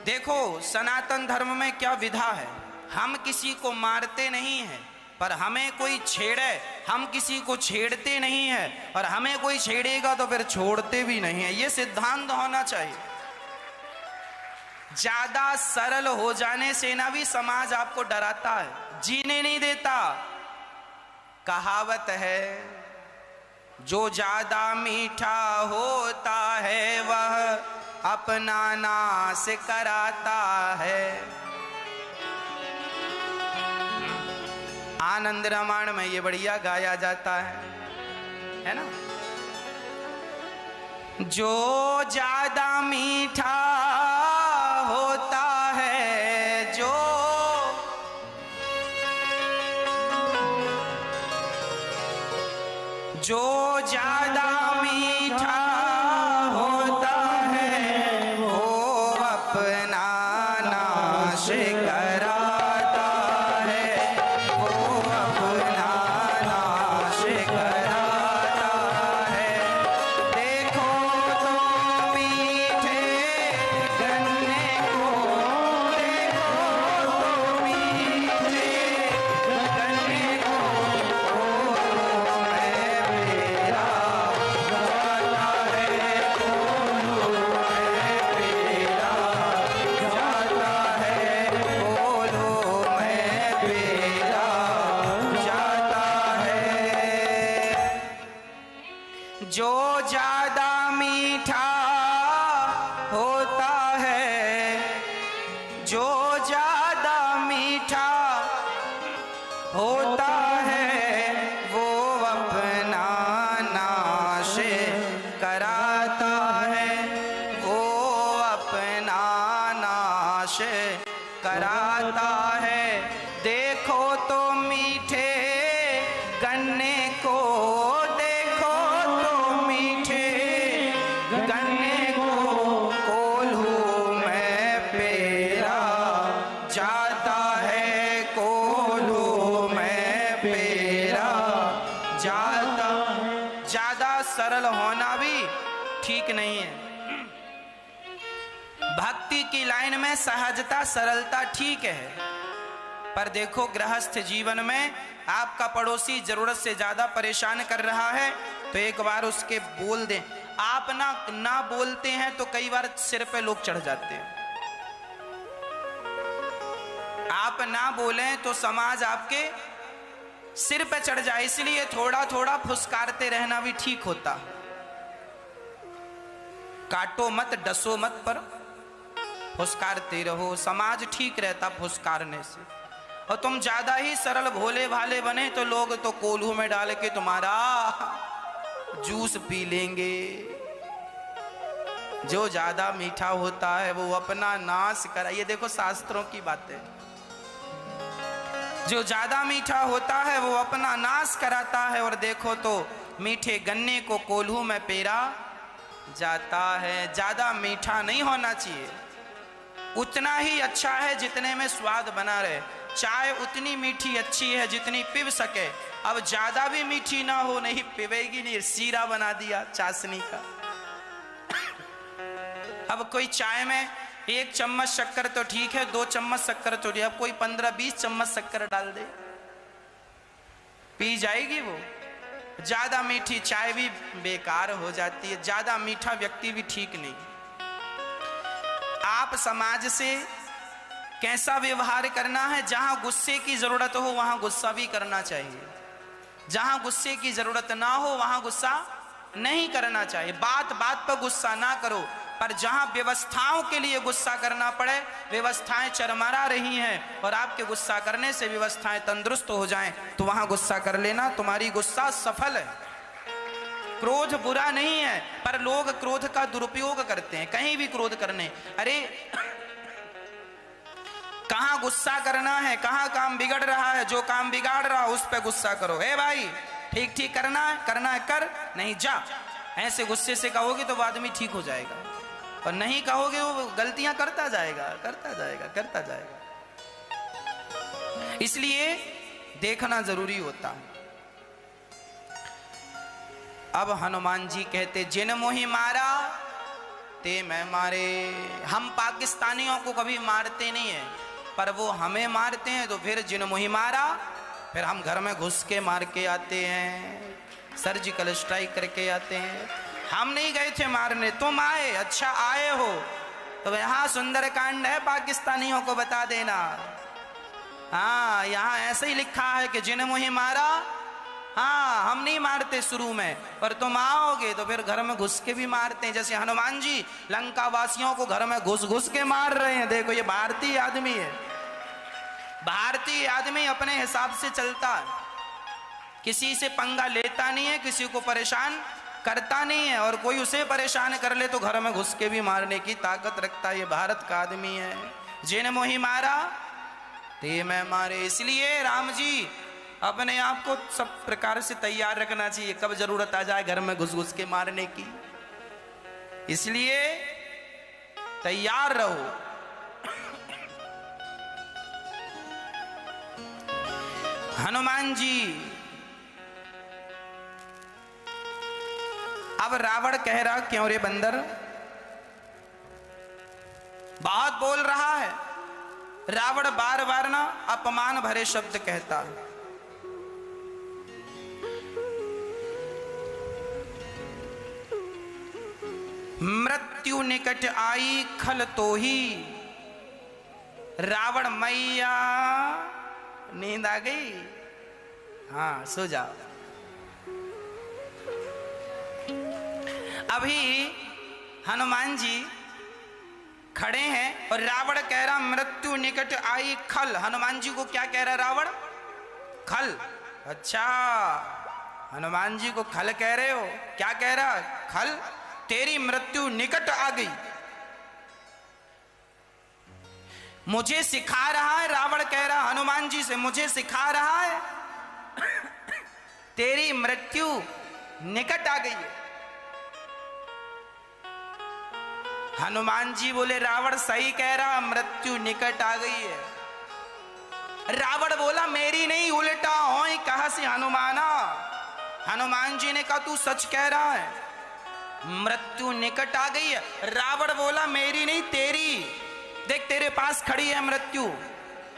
देखो सनातन धर्म में क्या विधा है, हम किसी को मारते नहीं हैं, पर हमें कोई छेड़े हम किसी को छेड़ते नहीं हैं, और हमें कोई छेड़ेगा तो फिर छोड़ते भी नहीं है। ये सिद्धांत होना चाहिए। ज्यादा सरल हो जाने से ना भी समाज आपको डराता है, जीने नहीं देता। कहावत है, जो ज्यादा मीठा होता है वह अपना नाश कराता है। आनंद रामायण में ये बढ़िया गाया जाता है ना। जो ज्यादा मीठा होता है, जो ज्यादा मीठा होता है वो अपना नाश कराता है, वो अपना नाश कराता है। देखो तो मीठे गन्ने को, देखो तो मीठे गन्ने को, जो ज्यादा मीठा होता है, जो ज्यादा मीठा होता है वो अपना नाश कराता है, वो अपना नाश कराता है। देखो तो मीठे गन्ने को, गन्ने को कोल्हू में पे ठीक नहीं है। भक्ति की लाइन में सहजता सरलता ठीक है, पर देखो गृहस्थ जीवन में आपका पड़ोसी जरूरत से ज्यादा परेशान कर रहा है तो एक बार उसके बोल दें। आप ना बोलते हैं तो कई बार सिर पे लोग चढ़ जाते हैं। आप ना बोलें तो समाज आपके सिर पे चढ़ जाए, इसलिए थोड़ा थोड़ा फुसकारते रहना भी ठीक होता। काटो मत डसो मत, पर फुसकारते रहो, समाज ठीक रहता फुसकारने से। और तुम ज्यादा ही सरल भोले भाले बने तो लोग तो कोल्हू में डाल के तुम्हारा जूस पी लेंगे। जो ज्यादा मीठा होता है वो अपना नाश करा, ये देखो शास्त्रों की बातें। जो ज्यादा मीठा होता है वो अपना नाश कराता है, और देखो तो मीठे गन्ने को कोल्हू में पेरा जाता है। ज्यादा मीठा नहीं होना चाहिए, उतना ही अच्छा है जितने में स्वाद बना रहे। चाय उतनी मीठी अच्छी है जितनी पीव सके, अब ज्यादा भी मीठी ना हो, नहीं पिवेगी नहीं, सीरा बना दिया चाशनी का। अब कोई चाय में 1 चम्मच शक्कर तो ठीक है, 2 चम्मच शक्कर तो ठीक है, अब कोई 15-20 चम्मच शक्कर डाल दे, पी जाएगी वो। ज्यादा मीठी चाय भी बेकार हो जाती है, ज्यादा मीठा व्यक्ति भी ठीक नहीं। आप समाज से कैसा व्यवहार करना है, जहां गुस्से की जरूरत हो वहां गुस्सा भी करना चाहिए, जहां गुस्से की जरूरत ना हो वहां गुस्सा नहीं करना चाहिए। बात बात पर गुस्सा ना करो, पर जहां व्यवस्थाओं के लिए गुस्सा करना पड़े, व्यवस्थाएं चरमरा रही हैं और आपके गुस्सा करने से व्यवस्थाएं तंदुरुस्त हो जाएं, तो वहां गुस्सा कर लेना, तुम्हारी गुस्सा सफल है। क्रोध बुरा नहीं है, पर लोग क्रोध का दुरुपयोग करते हैं, कहीं भी क्रोध करने। अरे कहां गुस्सा करना है, कहां काम बिगड़ रहा है, जो काम बिगाड़ रहा है उस पे गुस्सा करो। हे भाई ठीक ठीक करना है कर, नहीं जा। ऐसे गुस्से से कहोगे तो वो आदमी ठीक हो जाएगा, और नहीं कहोगे वो गलतियां करता जाएगा। इसलिए देखना जरूरी होता है। अब हनुमान जी कहते, जिन मोहि मारा ते मैं मारे। हम पाकिस्तानियों को कभी मारते नहीं है, पर वो हमें मारते हैं, तो फिर जिन मोहि मारा, फिर हम घर में घुस के मार के आते हैं, सर्जिकल स्ट्राइक करके आते हैं। हम नहीं गए थे मारने, तुम आए, अच्छा आए हो तो यहाँ सुंदरकांड है, पाकिस्तानियों को बता देना। हाँ, यहाँ ऐसे ही लिखा है कि जिन मोहि मारा। हाँ, हम नहीं मारते शुरू में, पर तुम आओगे तो फिर घर में घुस के भी मारते हैं। जैसे हनुमान जी लंका वासियों को घर में घुस घुस के मार रहे हैं। देखो ये भारतीय आदमी है, भारतीय आदमी अपने हिसाब से चलता है, किसी से पंगा लेता नहीं है, किसी को परेशान करता नहीं है, और कोई उसे परेशान कर ले तो घर में घुस के भी मारने की ताकत रखता है। ये भारत का आदमी है। जिन मोहि मारा ते मैं मारे। इसलिए राम जी अपने आप को सब प्रकार से तैयार रखना चाहिए, कब जरूरत आ जाए घर में घुस घुस के मारने की, इसलिए तैयार रहो। हनुमान जी, अब रावण कह रहा, क्यों रे बंदर, बहुत बोल रहा है। रावण बार बार ना अपमान भरे शब्द कहता है। मृत्यु निकट आई खल तो ही। रावण मैया, नींद आ गई? हाँ, सो जाओ। अभी हनुमान जी खड़े हैं और रावण कह रहा मृत्यु निकट आई खल। हनुमान जी को क्या कह रहा रावण? खल। अच्छा, हनुमान जी को खल कह रहे हो? क्या कह रहा? खल, तेरी मृत्यु निकट आ गई। मुझे सिखा रहा है, रावण कह रहा हनुमान जी से, मुझे सिखा रहा है तेरी मृत्यु निकट आ गई है। हनुमान जी बोले रावण सही कह रहा, मृत्यु निकट आ गई है। रावण बोला मेरी नहीं, उल्टा हो कहा से हनुमाना। हनुमान जी ने कहा तू सच कह रहा है, मृत्यु निकट आ गई है। रावण बोला मेरी नहीं तेरी, देख तेरे पास खड़ी है मृत्यु।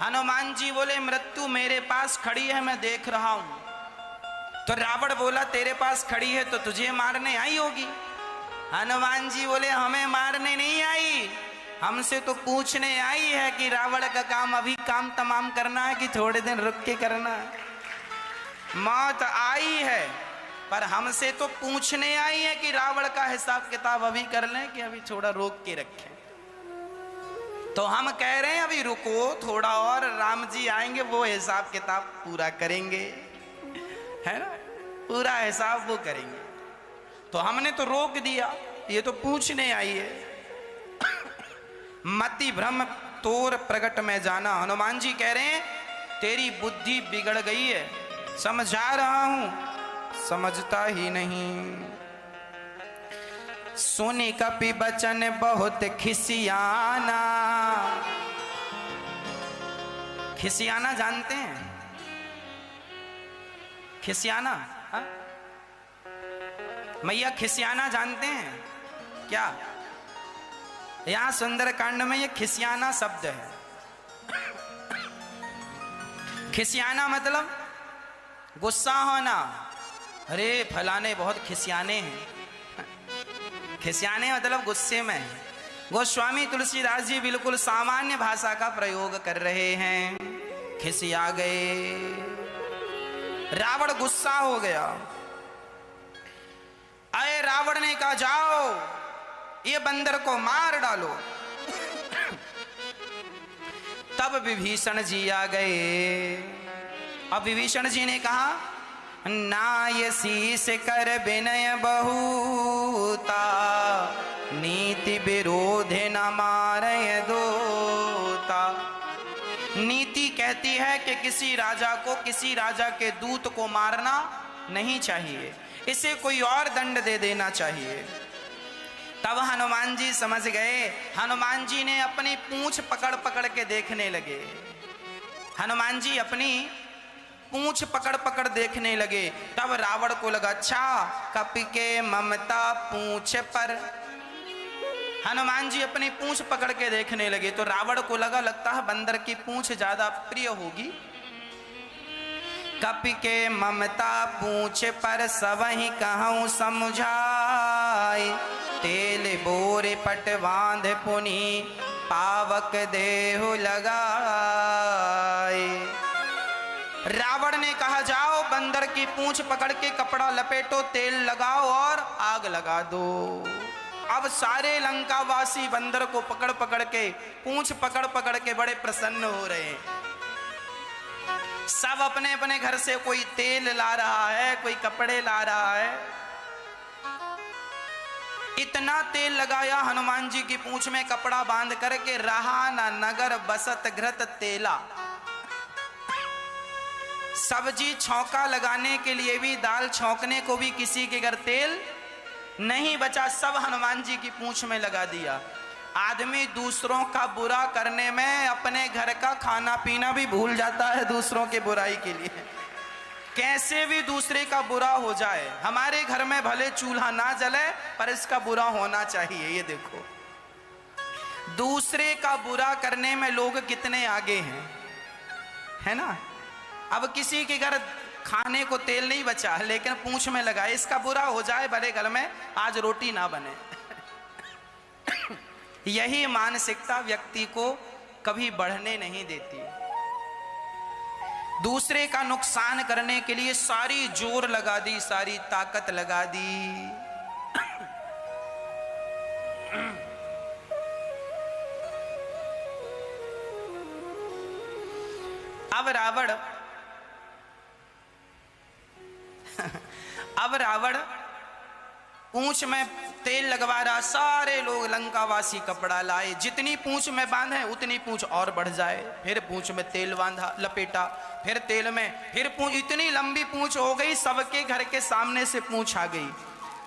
हनुमान जी बोले मृत्यु मेरे पास खड़ी है, मैं देख रहा हूं। तो रावण बोला तेरे पास खड़ी है तो तुझे मारने आई होगी। हनुमान जी बोले हमें मारने नहीं आई, हमसे तो पूछने आई है कि रावण का काम अभी काम तमाम करना है कि थोड़े दिन रुक के करना है। मौत आई है पर हमसे तो पूछने आई है कि रावण का हिसाब किताब अभी कर लें कि अभी थोड़ा रोक के रखें। तो हम कह रहे हैं अभी रुको थोड़ा और, राम जी आएंगे वो हिसाब किताब पूरा करेंगे, है ना, पूरा हिसाब वो करेंगे। तो हमने तो रोक दिया, ये तो पूछने आई है। मति भ्रम तोर प्रगट में जाना। हनुमान जी कह रहे हैं तेरी बुद्धि बिगड़ गई है, समझा रहा हूं समझता ही नहीं। सुनी कपि बचन बहुत खिसियाना। खिसियाना जानते हैं? खिसियाना, हाँ? मैया खिसियाना जानते हैं क्या? यहां सुंदरकांड में ये खिसियाना शब्द है। खिसियाना मतलब गुस्सा होना। अरे फलाने बहुत खिसियाने हैं। खिसियाने मतलब गुस्से में है। गोस्वामी तुलसीदास जी बिल्कुल सामान्य भाषा का प्रयोग कर रहे हैं। खिसिया गए, रावण गुस्सा हो गया। अरे रावण ने कहा जाओ ये बंदर को मार डालो। तब विभीषण जी आ गए। अब विभीषण जी ने कहा नाय शीस कर विनय बहुता, नीति विरोधे न मारय दोता। नीति कहती है कि किसी राजा को किसी राजा के दूत को मारना नहीं चाहिए, इसे कोई और दंड दे देना चाहिए। तब हनुमान जी समझ गए। हनुमान जी ने अपनी पूंछ पकड़ पकड़ के देखने लगे। हनुमान जी अपनी पूंछ पकड़ पकड़ देखने लगे। तब रावण को लगा अच्छा कपि के ममता पूंछ पर। हनुमान जी अपनी पूंछ पकड़ के देखने लगे तो रावण को लगा लगता है बंदर की पूंछ ज्यादा प्रिय होगी। कपि के ममता पूंछ पर सबहि कहूं समझाई, तेल बोरे पट बांध पुनि पावक देहु लगाए। रावण ने कहा जाओ बंदर की पूंछ पकड़ के कपड़ा लपेटो, तेल लगाओ और आग लगा दो। अब सारे लंकावासी बंदर को पकड़ पकड़ के पूंछ पकड़ पकड़ के बड़े प्रसन्न हो रहे हैं। सब अपने अपने घर से कोई तेल ला रहा है, कोई कपड़े ला रहा है। इतना तेल लगाया हनुमान जी की पूंछ में कपड़ा बांध करके, रहा ना नगर बसत घृत तेला। सब्जी छौंका लगाने के लिए भी, दाल छौंकने को भी किसी के घर तेल नहीं बचा, सब हनुमान जी की पूंछ में लगा दिया। आदमी दूसरों का बुरा करने में अपने घर का खाना पीना भी भूल जाता है दूसरों के बुराई के लिए। कैसे भी दूसरे का बुरा हो जाए। हमारे घर में भले चूल्हा ना जले पर इसका बुरा होना चाहिए। ये देखो दूसरे का बुरा करने में लोग कितने आगे हैं, है ना। अब किसी के घर खाने को तेल नहीं बचा लेकिन पूंछ में लगा, इसका बुरा हो जाए भले घर में आज रोटी ना बने। यही मानसिकता व्यक्ति को कभी बढ़ने नहीं देती। दूसरे का नुकसान करने के लिए सारी जोर लगा दी, सारी ताकत लगा दी। अब रावण पूंछ में तेल लगवा रहा। सारे लोग लंकावासी कपड़ा लाए, जितनी पूंछ में बांधे उतनी पूंछ और बढ़ जाए। फिर पूंछ में तेल बांधा, लपेटा, फिर तेल में, फिर पूंछ, इतनी लंबी पूंछ हो गई। सबके घर के सामने से पूंछ आ गई।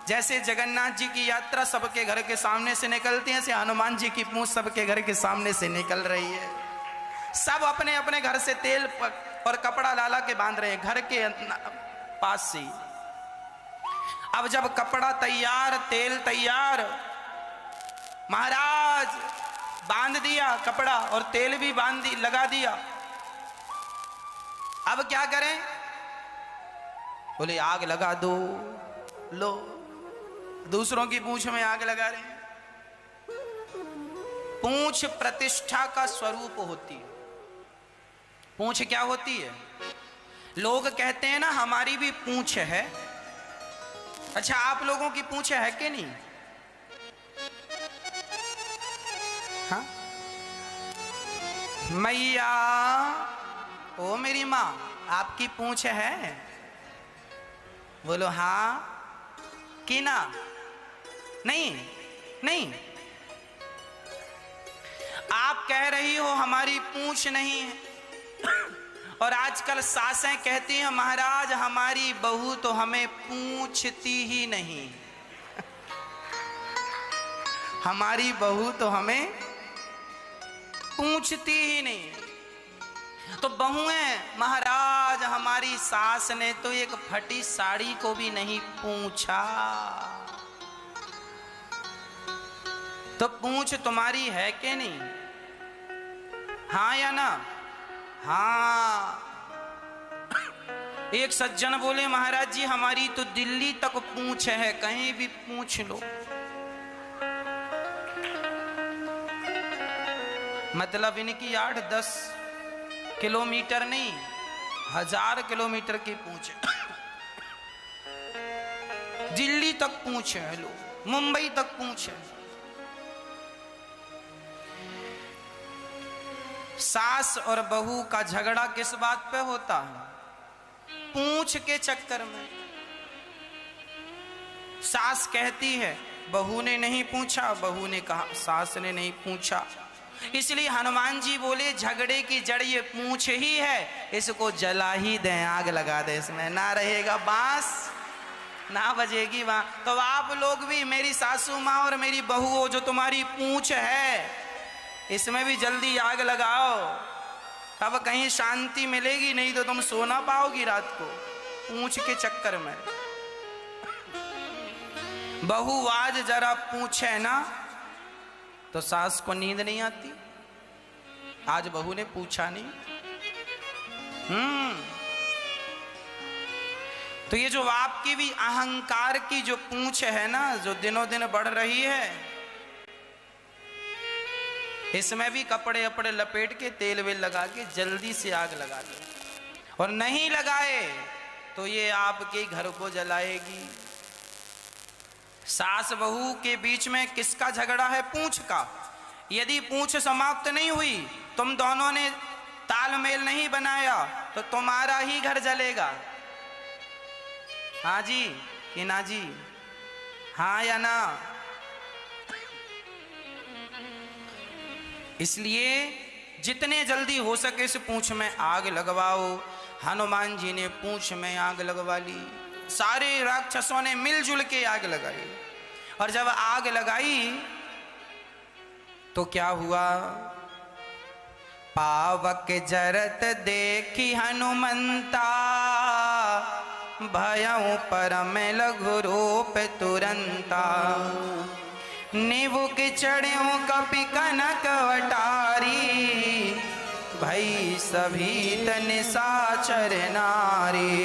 जैसे जगन्नाथ जी की यात्रा सबके घर के सामने से निकलती है, ऐसे हनुमान जी की पूंछ सबके घर के सामने से निकल रही है। सब अपने अपने घर से तेल और कपड़ा ला ला के बांध रहे हैं घर के पास से। अब जब कपड़ा तैयार, तेल तैयार, महाराज बांध दिया कपड़ा और तेल भी लगा दिया। अब क्या करें? बोले आग लगा दो। लो, दूसरों की पूंछ में आग लगा रहे हैं। पूंछ प्रतिष्ठा का स्वरूप होती है। पूंछ क्या होती है? लोग कहते हैं ना हमारी भी पूंछ है। अच्छा, आप लोगों की पूंछ है कि नहीं? हाँ? मैया, ओ मेरी माँ, आपकी पूंछ है? बोलो हाँ कि ना? नहीं नहीं, आप कह रही हो हमारी पूंछ नहीं है, और आजकल सासें कहती हैं महाराज हमारी बहू तो हमें पूछती ही नहीं। हमारी बहू तो हमें पूछती ही नहीं। तो बहुएं, महाराज हमारी सास ने तो एक फटी साड़ी को भी नहीं पूछा। तो पूंछ तुम्हारी है कि नहीं? हाँ या ना? हाँ। एक सज्जन बोले महाराज जी हमारी तो दिल्ली तक पूंछ है, कहीं भी पूछ लो। मतलब इनकी 8-10 किलोमीटर नहीं, 1000 किलोमीटर की पूंछ। दिल्ली तक पूंछ है, लो मुंबई तक पूंछ है। सास और बहू का झगड़ा किस बात पे होता है? पूंछ के चक्कर में। सास कहती है बहू ने नहीं पूछा, बहू ने कहा सास ने नहीं पूछा। इसलिए हनुमान जी बोले झगड़े की जड़ ये पूंछ ही है, इसको जला ही दें, आग लगा दे, इसमें ना रहेगा बांस ना बजेगी वहां। तो आप लोग भी, मेरी सासू माँ और मेरी बहू हो, जो तुम्हारी पूंछ है इसमें भी जल्दी आग लगाओ, तब कहीं शांति मिलेगी, नहीं तो तुम सो ना पाओगी रात को पूंछ के चक्कर में। बहू आज जरा पूछे ना तो सास को नींद नहीं आती। आज बहू ने पूछा नहीं। तो ये जो आपकी भी अहंकार की जो पूंछ है ना, जो दिनों दिन बढ़ रही है, इसमें भी कपड़े अपड़े लपेट के तेल वेल लगा के जल्दी से आग लगा दो। और नहीं लगाए तो ये आपके घर को जलाएगी। सास बहू के बीच में किसका झगड़ा है? पूंछ का। यदि पूंछ समाप्त नहीं हुई, तुम दोनों ने तालमेल नहीं बनाया, तो तुम्हारा ही घर जलेगा। हाँ जी कि ना जी? हाँ या ना? इसलिए जितने जल्दी हो सके इस पूंछ में आग लगवाओ। हनुमान जी ने पूंछ में आग लगवा ली, सारे राक्षसों ने मिलजुल के आग लगाई। और जब आग लगाई तो क्या हुआ? पावक जरत देखी हनुमंता, भयउ परम लघु रूप तुरंता। नीबू के चढ़्यों कपि कनक वटारी, भई सभी निशाचर नारी।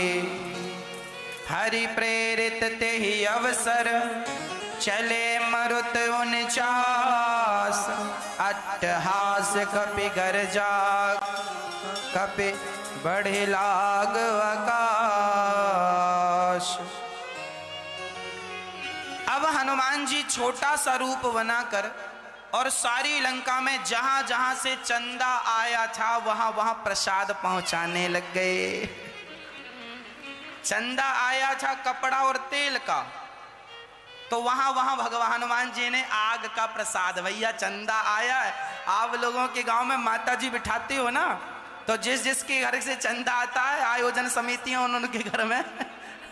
हरि प्रेरित तेहि अवसर, चले मरुत 49। अट्टहास कपि गर्जा, कपि बढ़े लाग आकाश। अब हनुमान जी छोटा सा रूप बनाकर और सारी लंका में जहां जहां से चंदा आया था वहां वहां प्रसाद पहुंचाने लग गए। चंदा आया था कपड़ा और तेल का, तो वहां वहां भगवान हनुमान जी ने आग का प्रसाद, भैया चंदा आया है। आप लोगों के गांव में माता जी बिठाते हो ना, तो जिस जिसके घर से चंदा आता है, आयोजन समितियां उनके घर में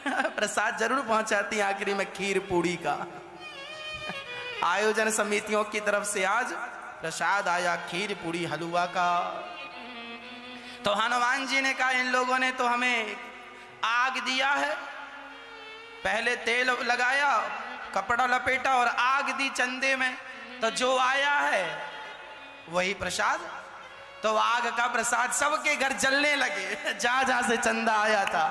प्रसाद जरूर पहुंचाती है। आखिरी में खीर पूड़ी का आयोजन समितियों की तरफ से आज प्रसाद आया, खीर पूड़ी हलवा का। तो हनुमान जी ने कहा इन लोगों ने तो हमें आग दिया है, पहले तेल लगाया, कपड़ा लपेटा और आग दी चंदे में, तो जो आया है वही प्रसाद। तो आग का प्रसाद सबके घर जलने लगे, जहां जहां से चंदा आया था,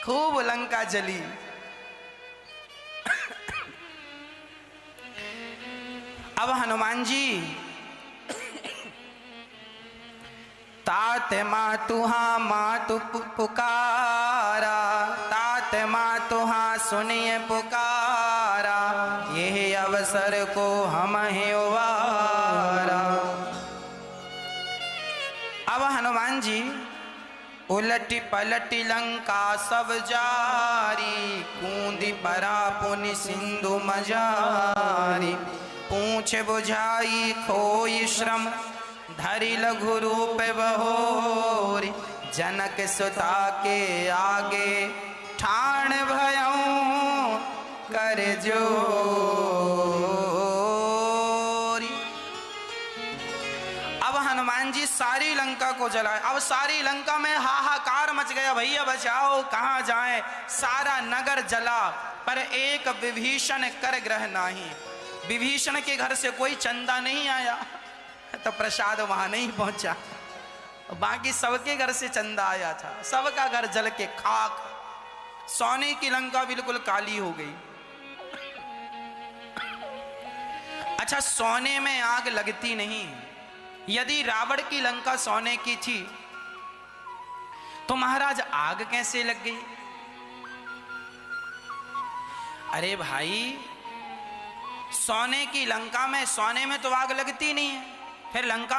खूब लंका जली। अब हनुमान जी तात मातुहा मातु पुकारा, तात मातुहा सुनिए पुकारा, यह अवसर को हम ही उबारा। अब हनुमान जी उलटी पलटी लंका सब जारी, कूंदी परा पुनि सिंधु मजारी, पूछ बुझाई खोई श्रम, धरि लघु रूप बहोरी, जनक सुता के आगे ठाण भयऊ कर जोरी। अब हनुमान जी सारी लंका को जलाए। अब सारी लंका में हाहाकार मच गया, भैया बचाओ, कहाँ जाएं, सारा नगर जला, पर एक विभीषण कर ग्रह नहीं। विभीषण के घर से कोई चंदा नहीं आया, तो प्रसाद वहां नहीं पहुंचा। बाकी सबके घर से चंदा आया था, सबका घर जल के खाक, सोने की लंका बिल्कुल काली हो गई। अच्छा, सोने में आग लगती नहीं। यदि रावण की लंका सोने की थी तो महाराज आग कैसे लग गई? अरे भाई, सोने की लंका में, सोने में तो आग लगती नहीं है, फिर लंका